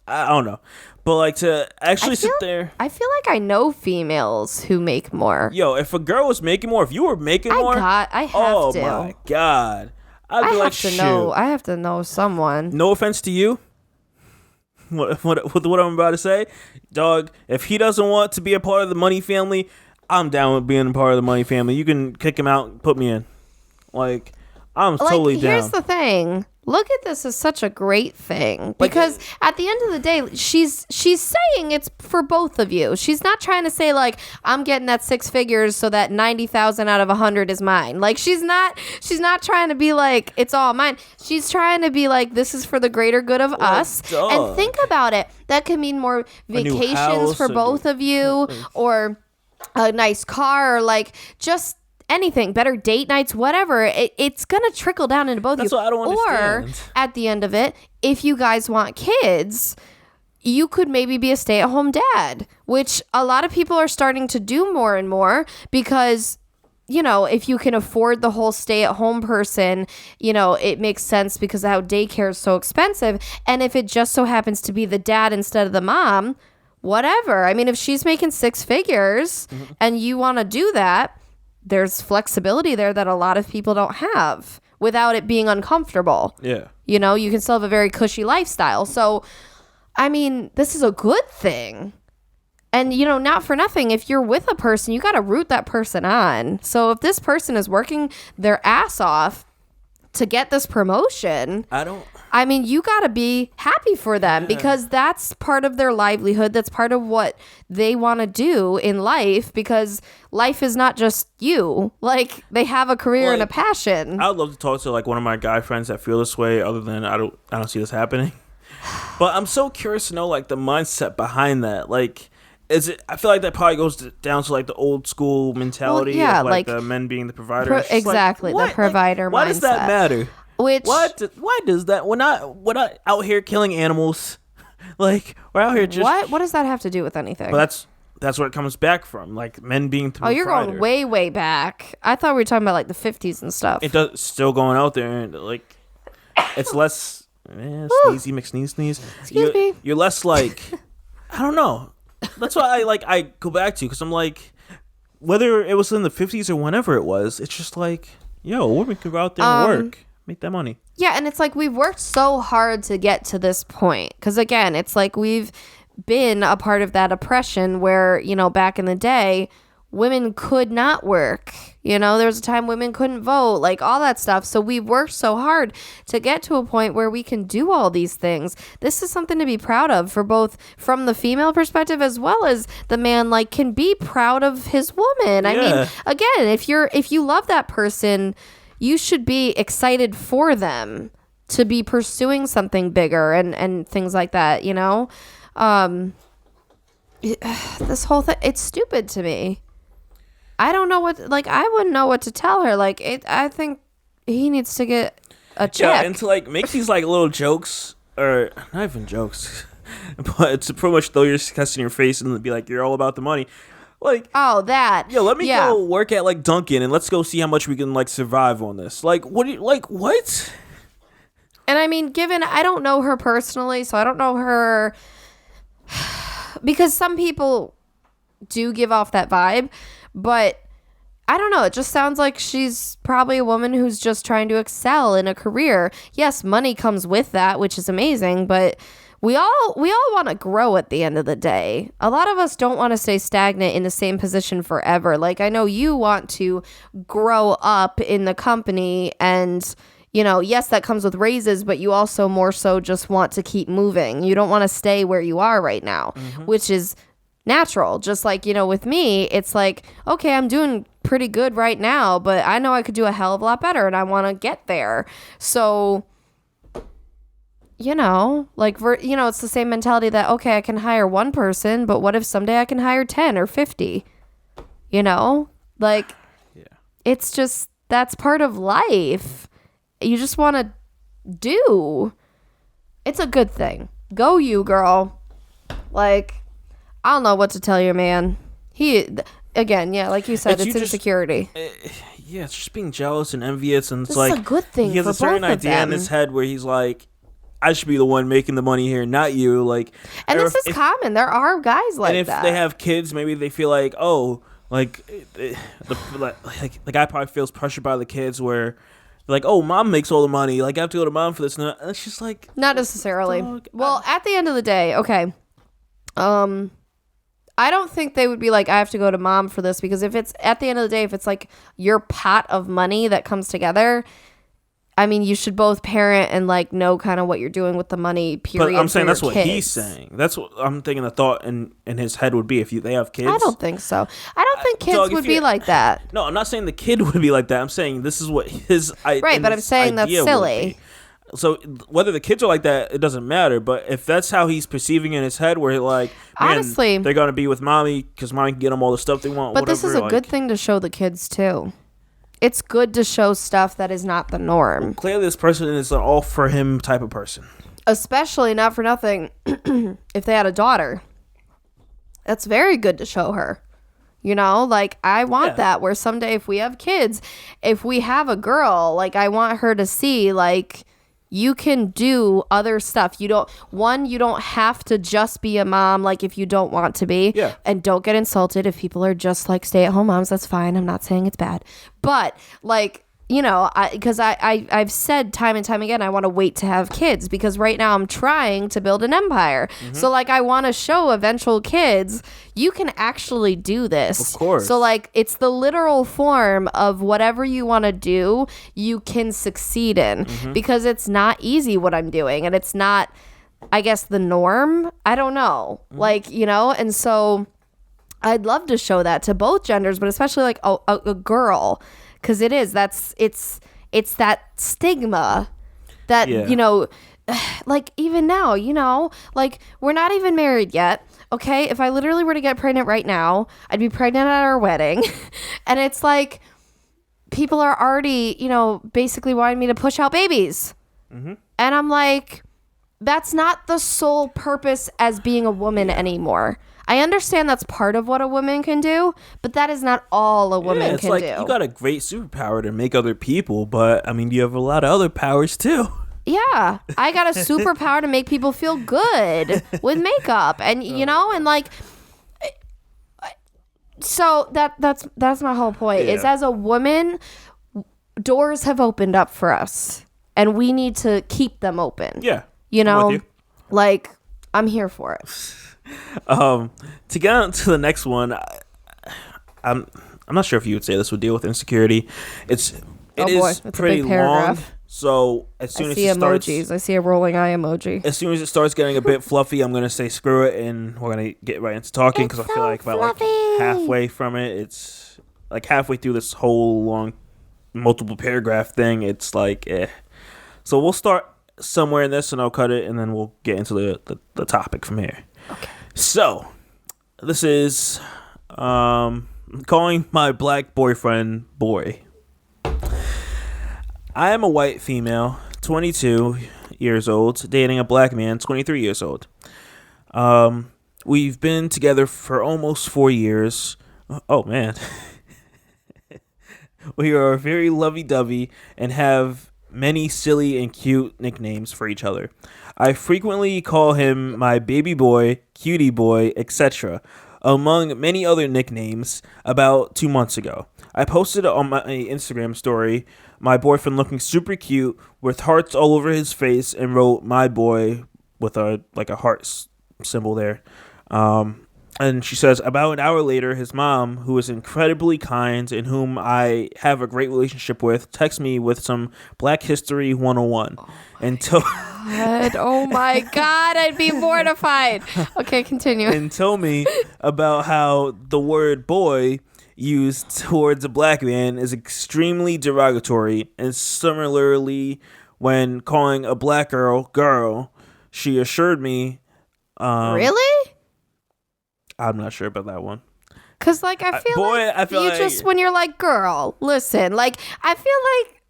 I don't know, but like to actually sit there. I feel like I know females who make more. Yo, if a girl was making more, if you were making more, I have to. Oh my god, I'd be like, shoot. I have to know someone. No offense to you. What I'm about to say, dog. If he doesn't want to be a part of the money family, I'm down with being a part of the money family. You can kick him out and put me in. Like, I'm totally down. Here's the thing. Look at this as such a great thing because at the end of the day, she's saying it's for both of you. She's not trying to say like I'm getting that 6 figures so that 90,000 out of 100 is mine. Like she's not trying to be like it's all mine. She's trying to be like this is for the greater good of us. And think about it. That could mean more vacations for both of you, or a nice car, or like just anything, better date nights, whatever. It's going to trickle down into both of you. That's what I don't understand. Or at the end of it, if you guys want kids, you could maybe be a stay-at-home dad, which a lot of people are starting to do more and more because, you know, if you can afford the whole stay-at-home person, you know, it makes sense because how daycare is so expensive. And if it just so happens to be the dad instead of the mom, whatever. I mean, if she's making 6 figures and you want to do that, there's flexibility there that a lot of people don't have without it being uncomfortable. Yeah. You know, you can still have a very cushy lifestyle. So, I mean, this is a good thing. And, you know, not for nothing, if you're with a person, you got to root that person on. So if this person is working their ass off to get this promotion, I mean, you got to be happy for them because that's part of their livelihood. That's part of what they want to do in life because life is not just you. Like, they have a career and a passion. I would love to talk to, like, one of my guy friends that feel this way other than I don't see this happening. But I'm so curious to know, like, the mindset behind that. Like, I feel like that probably goes down to like the old school mentality of like the men being the providers. Exactly, the provider mindset. Why does that matter? Why does that? We're not out here killing animals. Like, we're out here just. What does that have to do with anything? But that's where it comes back from. Like men being the provider. You're going way, way back. I thought we were talking about like the 50s and stuff. It does still going out there and like it's less sneezy McSneeze. Excuse me. You're less like I don't know. That's why I go back to because I'm like whether it was in the 50s or whenever it was, it's just like, yo, women could go out there and work, make that money. Yeah, and it's like we've worked so hard to get to this point. Because again, it's like we've been a part of that oppression where, back in the day, women could not work. There was a time women couldn't vote, like all that stuff. So we've worked so hard to get to a point where we can do all these things. This is something to be proud of for both from the female perspective as well as the man, like, can be proud of his woman. I mean, again, if you love that person, you should be excited for them to be pursuing something bigger and things like that, this whole thing, it's stupid to me. I don't know I wouldn't know what to tell her. I think he needs to get a check. Yeah, and to make these little jokes, or not even jokes, but to pretty much throw your disgust in your face and be like, you're all about the money. That. Yeah, let me go work at Dunkin' and let's go see how much we can survive on this. What? And I mean, I don't know her personally, so I don't know her because some people do give off that vibe. But I don't know. It just sounds like she's probably a woman who's just trying to excel in a career. Yes, money comes with that, which is amazing. But we all want to grow at the end of the day. A lot of us don't want to stay stagnant in the same position forever. I know you want to grow up in the company and, yes, that comes with raises, but you also more so just want to keep moving. You don't want to stay where you are right now, which is natural. Just with me, it's okay, I'm doing pretty good right now, but I know I could do a hell of a lot better and I want to get there. So, it's the same mentality that, okay, I can hire one person, but what if someday I can hire 10 or 50? It's just, that's part of life. You just want to do. It's a good thing. Go you, girl. I don't know what to tell you, man. Again, yeah, like you said, it's insecurity. Yeah, it's just being jealous and envious, and it's this is a good thing. He has a certain idea in his head where he's like, I should be the one making the money here, not you. And this is common. There are guys like that. And if they have kids, maybe they feel like, the guy probably feels pressured by the kids where, mom makes all the money. I have to go to mom for this. And it's just not necessarily. Well, at the end of the day, okay. I don't think they would be I have to go to mom for this, because if it's at the end of the day, if it's your pot of money that comes together, I mean, you should both parent and know kind of what you're doing with the money, period. But I'm saying that's what kids. He's saying. That's what I'm thinking the thought in his head would be if they have kids. I don't think so. I don't think kids would be like that. No, I'm not saying the kid would be like that. I'm saying this is what his right, but I'm saying that's silly. So whether the kids are like that, it doesn't matter. But if that's how he's perceiving in his head, where honestly, they're gonna be with mommy because mommy can get them all the stuff they want. But this is a good thing to show the kids too. It's good to show stuff that is not the norm. Well, clearly, this person is an all for him type of person. Especially, not for nothing, if they had a daughter. That's very good to show her. I want that, where someday if we have kids, if we have a girl, I want her to see you can do other stuff. You don't have to just be a mom if you don't want to be. Yeah. And don't get insulted if people are just stay-at-home moms. That's fine. I'm not saying it's bad. But because I've said time and time again, I want to wait to have kids because right now I'm trying to build an empire. Mm-hmm. So I want to show eventual kids you can actually do this. Of course. So it's the literal form of whatever you want to do, you can succeed in because it's not easy what I'm doing, and it's not, I guess, the norm. I don't know. And so I'd love to show that to both genders, but especially a girl. Because it's that stigma that, even now, we're not even married yet. Okay. If I literally were to get pregnant right now, I'd be pregnant at our wedding. And it's people are already, basically wanting me to push out babies. Mm-hmm. And I'm that's not the sole purpose as being a woman anymore. I understand that's part of what a woman can do, but that is not all a woman can do. You got a great superpower to make other people, but I mean, you have a lot of other powers too. Yeah, I got a superpower to make people feel good with makeup, and So that's my whole point. Is as a woman, doors have opened up for us, and we need to keep them open. Yeah, you know, like I'm here for it. To get on to the next one, I'm not sure if you would say this would deal with insecurity. It is pretty long. So as soon as it starts, I see a rolling eye emoji. As soon as it starts getting a bit fluffy, I'm gonna say screw it, and we're gonna get right into talking because I feel like about like halfway from it, it's like halfway through this whole long, multiple paragraph thing. It's like, So we'll start somewhere in this, and I'll cut it, and then we'll get into the topic from here. Okay. So this is calling my black boyfriend boy. I am a white female, 22 years old, dating a black man, 23 years old. We've been together for almost 4 years. Oh, man. We are very lovey-dovey and have many silly and cute nicknames for each other. I frequently call him my baby boy, cutie boy, etc., among many other nicknames about 2 months ago. I posted on my Instagram story my boyfriend looking super cute with hearts all over his face and wrote my boy with a heart symbol there. And she says, about an hour later, his mom, who is incredibly kind and whom I have a great relationship with, texts me with some Black History 101. Oh my God, I'd be mortified. Okay, continue. And told me about how the word boy used towards a black man is extremely derogatory, and similarly, when calling a black girl, she assured me. Really? I'm not sure about that one. Cause like I feel like just when you're like, girl, listen, like I feel like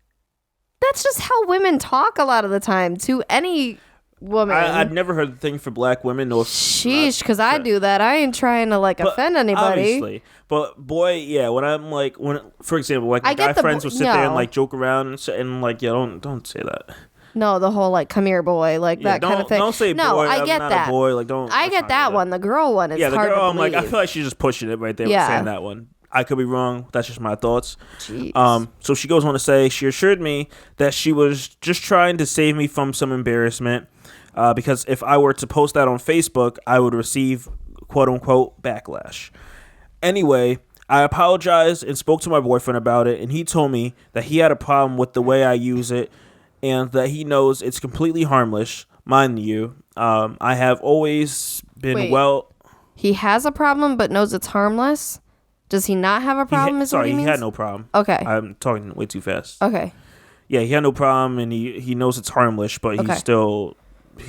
that's just how women talk a lot of the time to any woman. I'd never heard the thing for black women. No, sheesh, because I do that. I ain't trying to offend anybody. Obviously, but boy, yeah. When I'm like, for example, like my guy friends will sit there and like joke around and like, yeah, don't say that. No, the whole like, come here, boy, like that kind of thing. Don't say boy. No, I get not that. A boy, like don't. I get that one. The girl one is hard to believe. I'm like, I feel like she's just pushing it right there with saying that one. I could be wrong. That's just my thoughts. Jeez. So she goes on to say, she assured me that she was just trying to save me from some embarrassment, because if I were to post that on Facebook, I would receive quote unquote backlash. Anyway, I apologized and spoke to my boyfriend about it, and he told me that he had a problem with the way I use it and that he knows it's completely harmless. Mind you, I have always been He has a problem but knows it's harmless? Does he not have a problem? He had no problem. Okay. I'm talking way too fast. Okay. Yeah, he had no problem, and he knows it's harmless, but he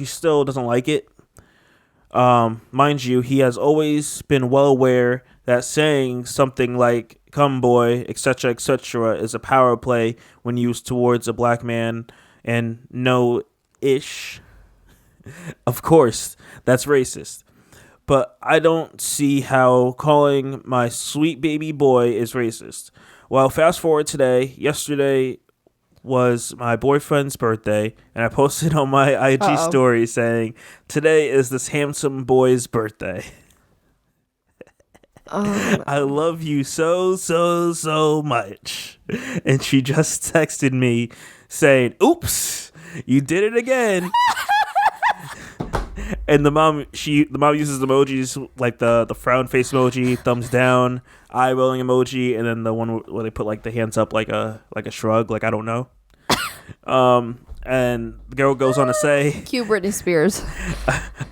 still doesn't like it. Mind you, he has always been well aware that saying something like "come boy," etc., etc., is a power play when used towards a black man, and no-ish. Of course, that's racist. But I don't see how calling my sweet baby boy is racist. Well, fast forward today. Yesterday was my boyfriend's birthday, and I posted on my IG story saying, today is this handsome boy's birthday. I love you so, so, so much. And she just texted me saying, oops, you did it again. And the mom uses emojis like the frown face emoji, thumbs down, eye rolling emoji, and then the one where they put like the hands up like a shrug, like I don't know. And the girl goes on to say, cue Britney Spears.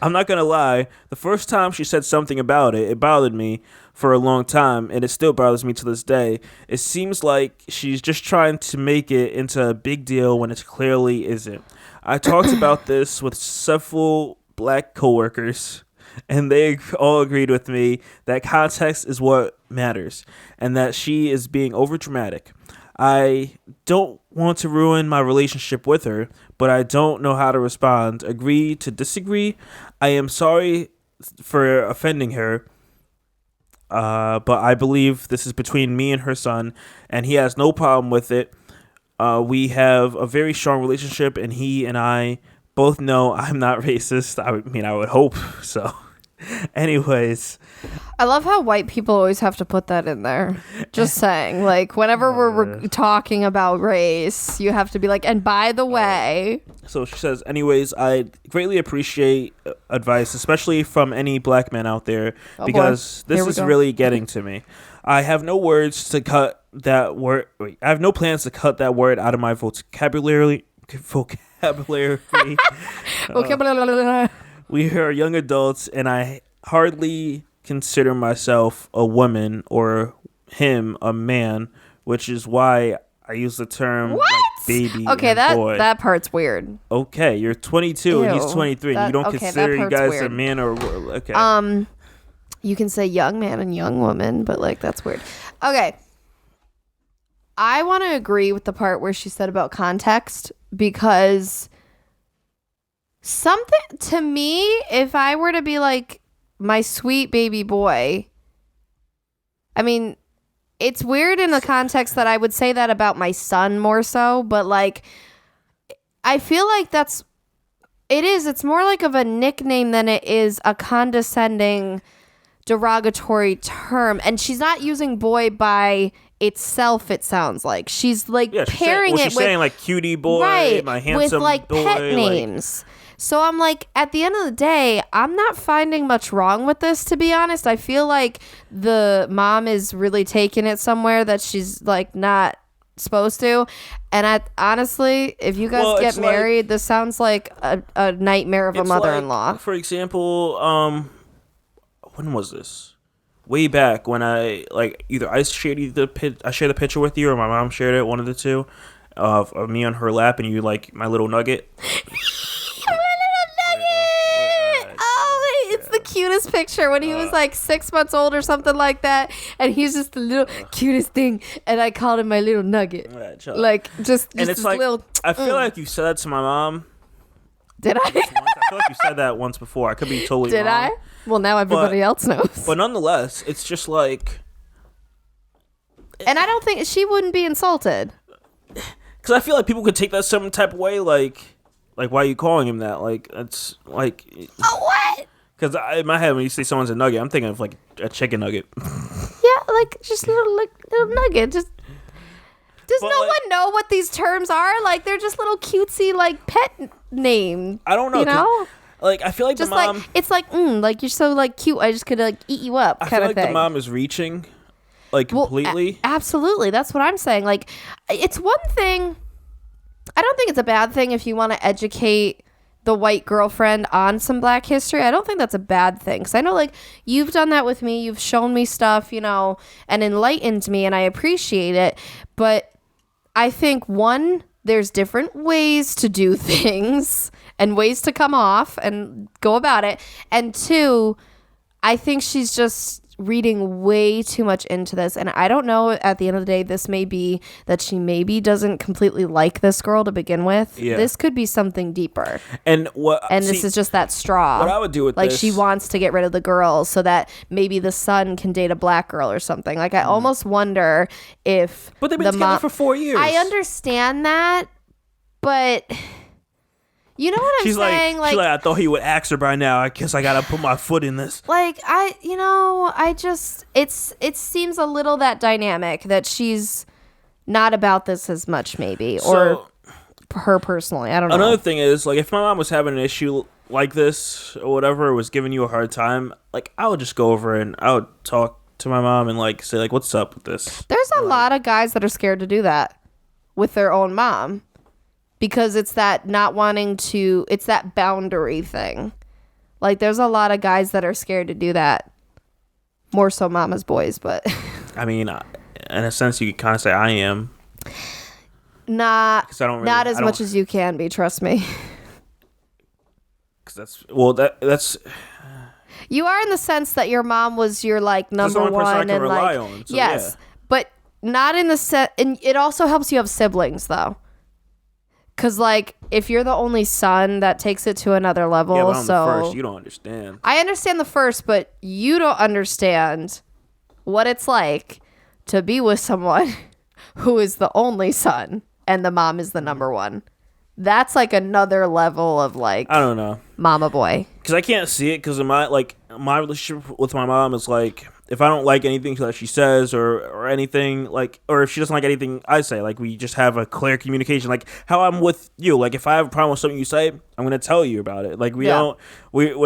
I'm not gonna lie, the first time she said something about it, it bothered me for a long time, and it still bothers me to this day. It seems like she's just trying to make it into a big deal when it clearly isn't. I talked about this with several black coworkers, and they all agreed with me that context is what matters, and that she is being overdramatic. I don't want to ruin my relationship with her, but I don't know how to respond. Agree to disagree? I am sorry for offending her, but I believe this is between me and her son, and he has no problem with it. We have a very strong relationship, and he and I both know I'm not racist. I mean, I would hope so. Anyways, I love how white people always have to put that in there. Just saying, like, whenever we're talking about race, you have to be like, and by the way. So she says, anyways, I greatly appreciate advice, especially from any black men out there, because this is really getting to me. I have no words to cut that word. Wait, I have no plans to cut that word out of my vocabulary. We are young adults, and I hardly consider myself a woman or him a man, which is why I use the term like baby and boy. That part's weird. Okay, you're 22 and he's 23, and you don't consider you guys weird. A man or okay. You can say young man and young woman, but like that's weird. Okay. I want to agree with the part where she said about context, because something to me, if I were to be like my sweet baby boy, I mean, it's weird in the context that I would say that about my son more so, but like I feel like it's more like of a nickname than it is a condescending derogatory term. And she's not using boy by itself, it sounds like. She's like pairing it with saying like cutie boy, right, my handsome with like boy, pet names. So I'm like, at the end of the day, I'm not finding much wrong with this, to be honest. I feel like the mom is really taking it somewhere that she's like not supposed to. And honestly, if you guys get married, this sounds like a nightmare of a mother-in-law. Like, for example, when was this? Way back when I like either I shared the picture with you or my mom shared it, one of the two, of me on her lap, and you like my little nugget. It's the cutest picture when he was like 6 months old or something like that, and he's just the little cutest thing, and I called him my little nugget. Right, like just and it's like little, I feel like you said that to my mom. Did I? I feel like you said that once before. I could be totally wrong. Did I? Well, now everybody else knows. But nonetheless, it's just like, and I don't think she wouldn't be insulted, because I feel like people could take that some type of way, like why are you calling him that? Like it's like, oh, what? Because in my head, when you say someone's a nugget, I'm thinking of like a chicken nugget. Yeah, like just little nugget. Just does no one know what these terms are? Like they're just little cutesy like pet name. I don't know. You know, like I feel like just the mom. Like, it's like like you're so like cute. I just could like eat you up. I feel like the mom is reaching, like completely. Absolutely, that's what I'm saying. Like it's one thing. I don't think it's a bad thing if you want to educate the white girlfriend on some black history. I don't think that's a bad thing, because I know like you've done that with me. You've shown me stuff, you know, and enlightened me, and I appreciate it. But I think there's different ways to do things and ways to come off and go about it. And two, I think she's just reading way too much into this, and I don't know, at the end of the day, this may be that she maybe doesn't completely like this girl to begin with. This could be something deeper, and this is just that straw. What I would do with like this, she wants to get rid of the girl so that maybe the son can date a black girl or something. Like I almost wonder if but they've been together for 4 years. I understand that, but you know what I'm saying? She's like, I thought he would ask her by now. I guess I gotta put my foot in this. Like, it seems a little that dynamic that she's not about this as much, maybe, or her personally. I don't know. Another thing is, like, if my mom was having an issue like this or whatever, was giving you a hard time, like, I would just go over and I would talk to my mom and like say like, what's up with this? There's a lot of guys that are scared to do that with their own mom. Because it's that not wanting to, it's that boundary thing. Like, there's a lot of guys that are scared to do that. More so mama's boys, but. I mean, in a sense, you could kind of say I am. Not as much as you can be, trust me. Because that's. You are in the sense that your mom was your, like, number one. Person I can and rely like, on. So yes. Yeah. But not in the set. And it also helps you have siblings, though. Because, like, if you're the only son, that takes it to another level. Yeah, but I'm the first. You don't understand. I understand the first, but you don't understand what it's like to be with someone who is the only son and the mom is the number one. That's, like, another level of, like... I don't know. Mama boy. Because I can't see it because my my relationship with my mom is like, if I don't like anything that she says or anything, like, or if she doesn't like anything I say, like, we just have a clear communication. Like how I'm with you. Like if I have a problem with something you say, I'm going to tell you about it. Like we're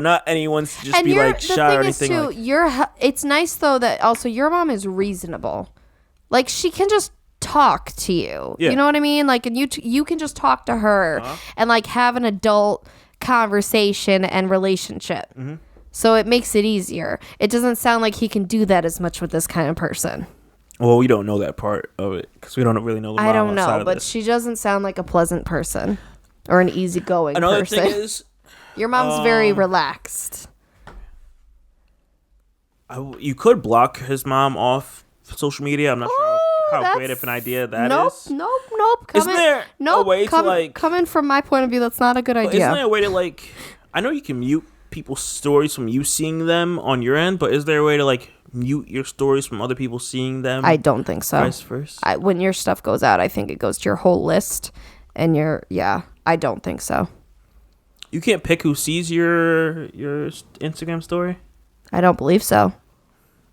not anyone's to just and be like shy or anything. Too, like, it's nice though that also your mom is reasonable. Like she can just talk to you. Yeah. You know what I mean? Like, and you can just talk to her and like have an adult conversation and relationship. Mm-hmm. So it makes it easier. It doesn't sound like he can do that as much with this kind of person. Well, we don't know that part of it because we don't really know the mom. I don't know, but this. she doesn't sound like a pleasant person or an easygoing person. Another thing is, your mom's very relaxed. You could block his mom off social media. I'm not sure how great of an idea that is. Nope. Isn't there a way to like... Coming from my point of view, that's not a good idea. Isn't there a way to like... I know you can mute people's stories from you seeing them on your end, but is there a way to like mute your stories from other people seeing them? I don't think so. Vice versa? When your stuff goes out, I think it goes to your whole list. And I don't think so. You can't pick who sees your Instagram story? I don't believe so.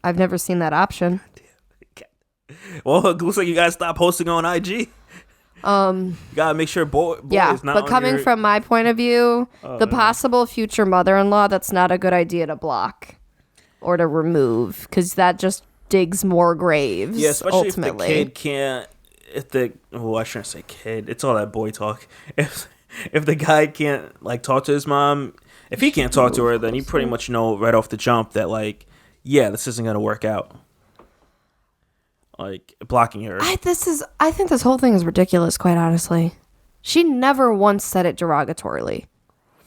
I've never seen that option. Well, it looks like you gotta stop posting on IG. You gotta make sure boy is not. But coming from my point of view, the possible future mother-in-law, that's not a good idea to block or to remove because that just digs more graves. Yeah, especially ultimately. If the kid can't. I shouldn't say kid. It's all that boy talk. If the guy can't like talk to his mom, if he can't talk to her, then you pretty much know right off the jump that like, yeah, this isn't gonna work out. Like blocking her. I think this whole thing is ridiculous, quite honestly. She never once said it derogatorily.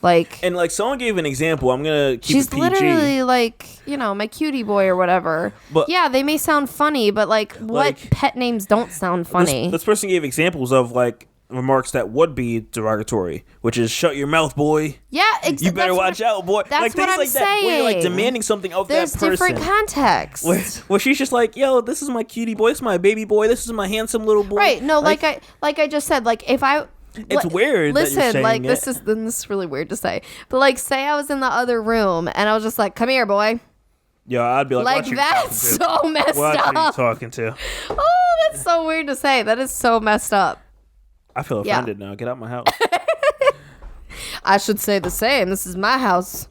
And someone gave an example. I'm gonna keep she's it PG. Literally like, my cutie boy or whatever. But yeah, they may sound funny, but what pet names don't sound funny? This person gave examples of like remarks that would be derogatory, which is "shut your mouth, boy." Yeah, you better watch out, boy. That's like what things I'm like saying. That, where you're like demanding something of There's that person. There's different contexts. Where she's just like, "Yo, this is my cutie boy. This is my baby boy. This is my handsome little boy." Right? No, like I just said, like if I. It's weird. Listen, that you're saying this is really weird to say, but like, say I was in the other room and I was just like, "Come here, boy." Yeah, I'd be like, "Like that's so messed up." What are you talking to? Oh, that's so weird to say. That is so messed up. I feel offended now. Get out my house. I should say the same. This is my house.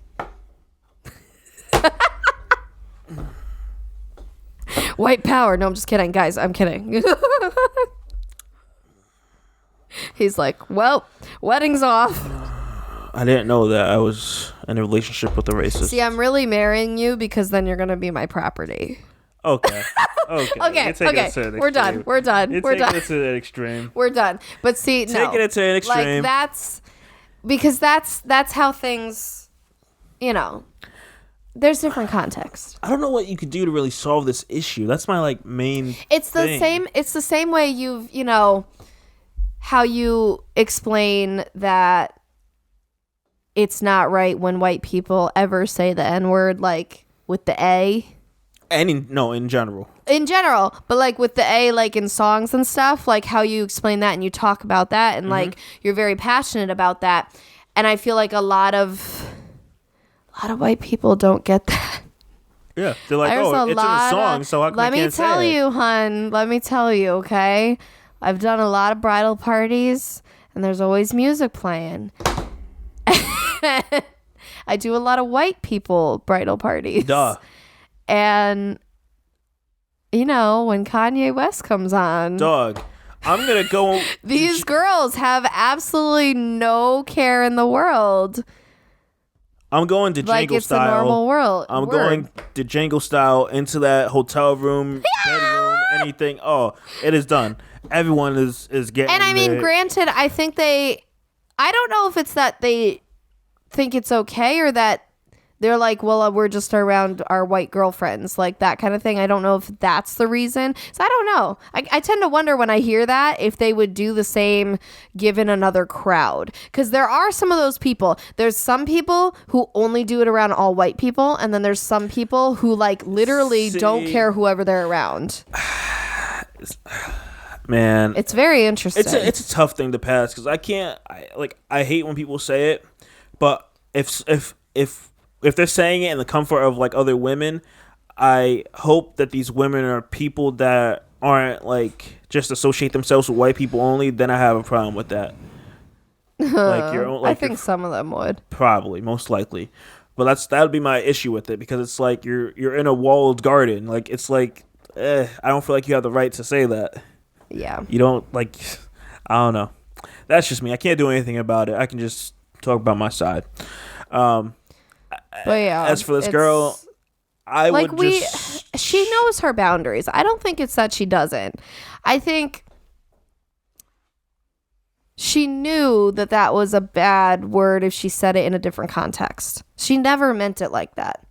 White power. No, I'm just kidding, guys. I'm kidding. He's like, well, wedding's off. I didn't know that I was in a relationship with a racist. See, I'm really marrying you because then you're going to be my property. Okay. Okay. We're done. We're done. You're taking it to the extreme. We're done. But see, no. Taking it to an extreme. Like, that's how things, there's different context. I don't know what you could do to really solve this issue. That's my main It's the thing. same. It's the same way you've, how you explain that it's not right when white people ever say the N-word, like with the A. In general. In general, but like with the A, like in songs and stuff, like how you explain that and you talk about that and like you're very passionate about that. And I feel like a lot of white people don't get that. Yeah, they're like, it's in a song, so how come I can't say it? Let me tell you, hun. Let me tell you, okay? I've done a lot of bridal parties, and there's always music playing. I do a lot of white people bridal parties. Duh. And, when Kanye West comes on. Dog, I'm going to go. These girls have absolutely no care in the world. I'm going to like Django it's style. A normal world. I'm going to Django style into that hotel room, bedroom, anything. Oh, it is done. Everyone is getting. And I mean, granted, I think I don't know if it's that they think it's okay or that they're like, well, we're just around our white girlfriends, like that kind of thing. I don't know if that's the reason. So I don't know. I tend to wonder when I hear that if they would do the same given another crowd. Because there are some of those people. There's some people who only do it around all white people. And then there's some people who like literally don't care whoever they're around. Man, it's very interesting. It's a tough thing to pass because I hate when people say it, but if if they're saying it in the comfort of like other women, I hope that these women are people that aren't like just associate themselves with white people only. Then I have a problem with that. Like your own, like I think some of them would. Probably, most likely. But that would be my issue with it, because it's like you're in a walled garden. Like it's like I don't feel like you have the right to say that. Yeah. You don't like. I don't know. That's just me. I can't do anything about it. I can just talk about my side. But yeah, as for this girl, I like would just. She knows her boundaries. I don't think it's that she doesn't. I think she knew that was a bad word if she said it in a different context. She never meant it like that.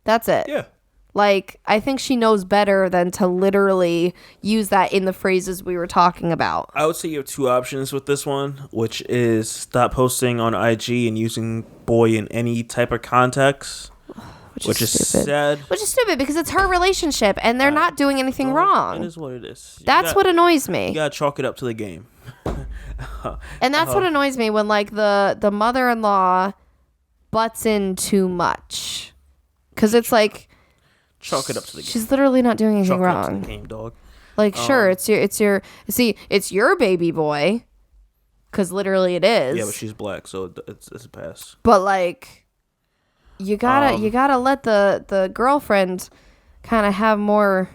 That's it. Yeah. Like, I think she knows better than to literally use that in the phrases we were talking about. I would say you have two options with this one, which is stop posting on IG and using boy in any type of context. Which is sad. Which is stupid because it's her relationship and they're not doing anything wrong. It is what it is. That's what annoys me. You gotta chalk it up to the game. And that's what annoys me when like the mother-in-law butts in too much. Because it's like, chalk it up to the game. She's literally not doing anything wrong. Chalk it up to the game, dog. Like, sure, it's your baby boy. Because literally it is. Yeah, but she's black, so it's a pass. But like, you gotta let the girlfriend kind of have more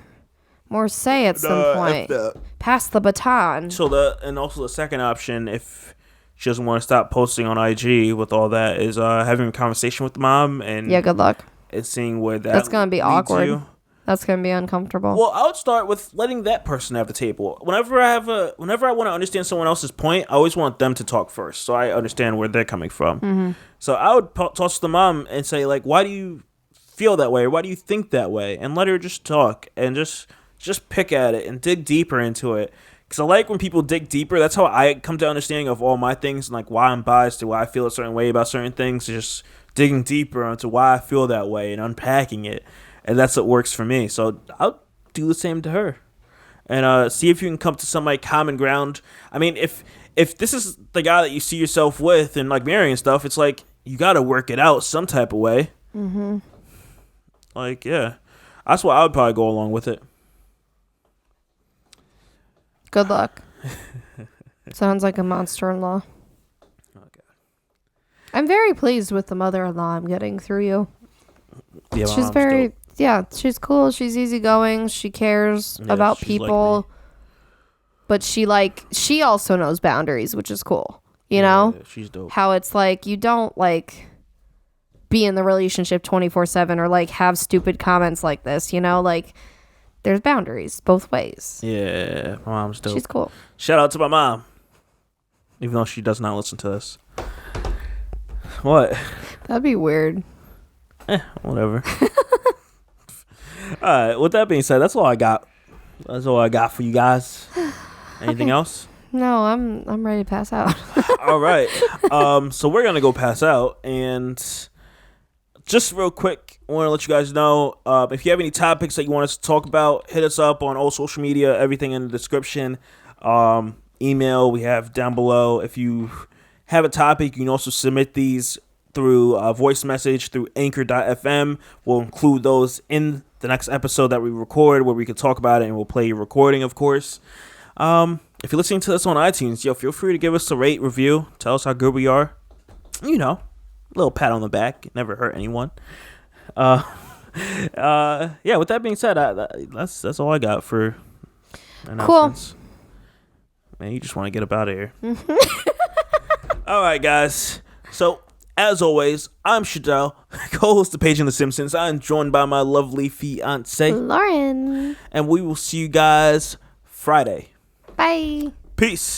say at some point. Pass the baton. So and also the second option, if she doesn't want to stop posting on IG with all that, is having a conversation with the mom and good luck. And seeing where that's gonna be awkward. You. That's gonna be uncomfortable. Well, I would start with letting that person have the table. Whenever I want to understand someone else's point, I always want them to talk first, so I understand where they're coming from. Mm-hmm. So I would toss to the mom and say, like, why do you feel that way, or why do you think that way, and let her just talk and just pick at it and dig deeper into it. Because I like when people dig deeper. That's how I come to understanding of all my things and like why I'm biased or why I feel a certain way about certain things. Just digging deeper into why I feel that way and unpacking it. And that's what works for me. So I'll do the same to her. And see if you can come to some like common ground. I mean, if this is the guy that you see yourself with and like marrying and stuff, it's like you got to work it out some type of way. Mm-hmm. Like, yeah. That's why I would probably go along with it. Good luck. Sounds like a monster-in-law. Oh, God. I'm very pleased with the mother-in-law I'm getting through you. Yeah, she's very, she's cool. She's easygoing. She cares about people. Like but she also knows boundaries, which is cool. You know? Yeah, she's dope. How it's like, you don't like be in the relationship 24/7 or like have stupid comments like this, you know? Like, there's boundaries both ways. Yeah, my mom's dope. She's cool. Shout out to my mom. Even though she does not listen to this. What? That'd be weird. Whatever. Alright, with that being said, that's all I got. That's all I got for you guys. Anything else? No, I'm ready to pass out. Alright. So we're gonna go pass out, and just real quick, I want to let you guys know, if you have any topics that you want us to talk about, hit us up on all social media, everything in the description. Email we have down below. If you have a topic, you can also submit these through a voice message through anchor.fm. We'll include those in the next episode that we record where we can talk about it, and we'll play your recording, of course. If you're listening to this on iTunes, feel free to give us a rate, review, tell us how good we are. You know. Little pat on the back, never hurt anyone. With that being said, that's all I got for announcements. Cool. Man, you just want to get up out of here. All right, guys. So, as always, I'm Shadell, co-host of Paging the Simpsons. I'm joined by my lovely fiance, Lauren. And we will see you guys Friday. Bye. Peace.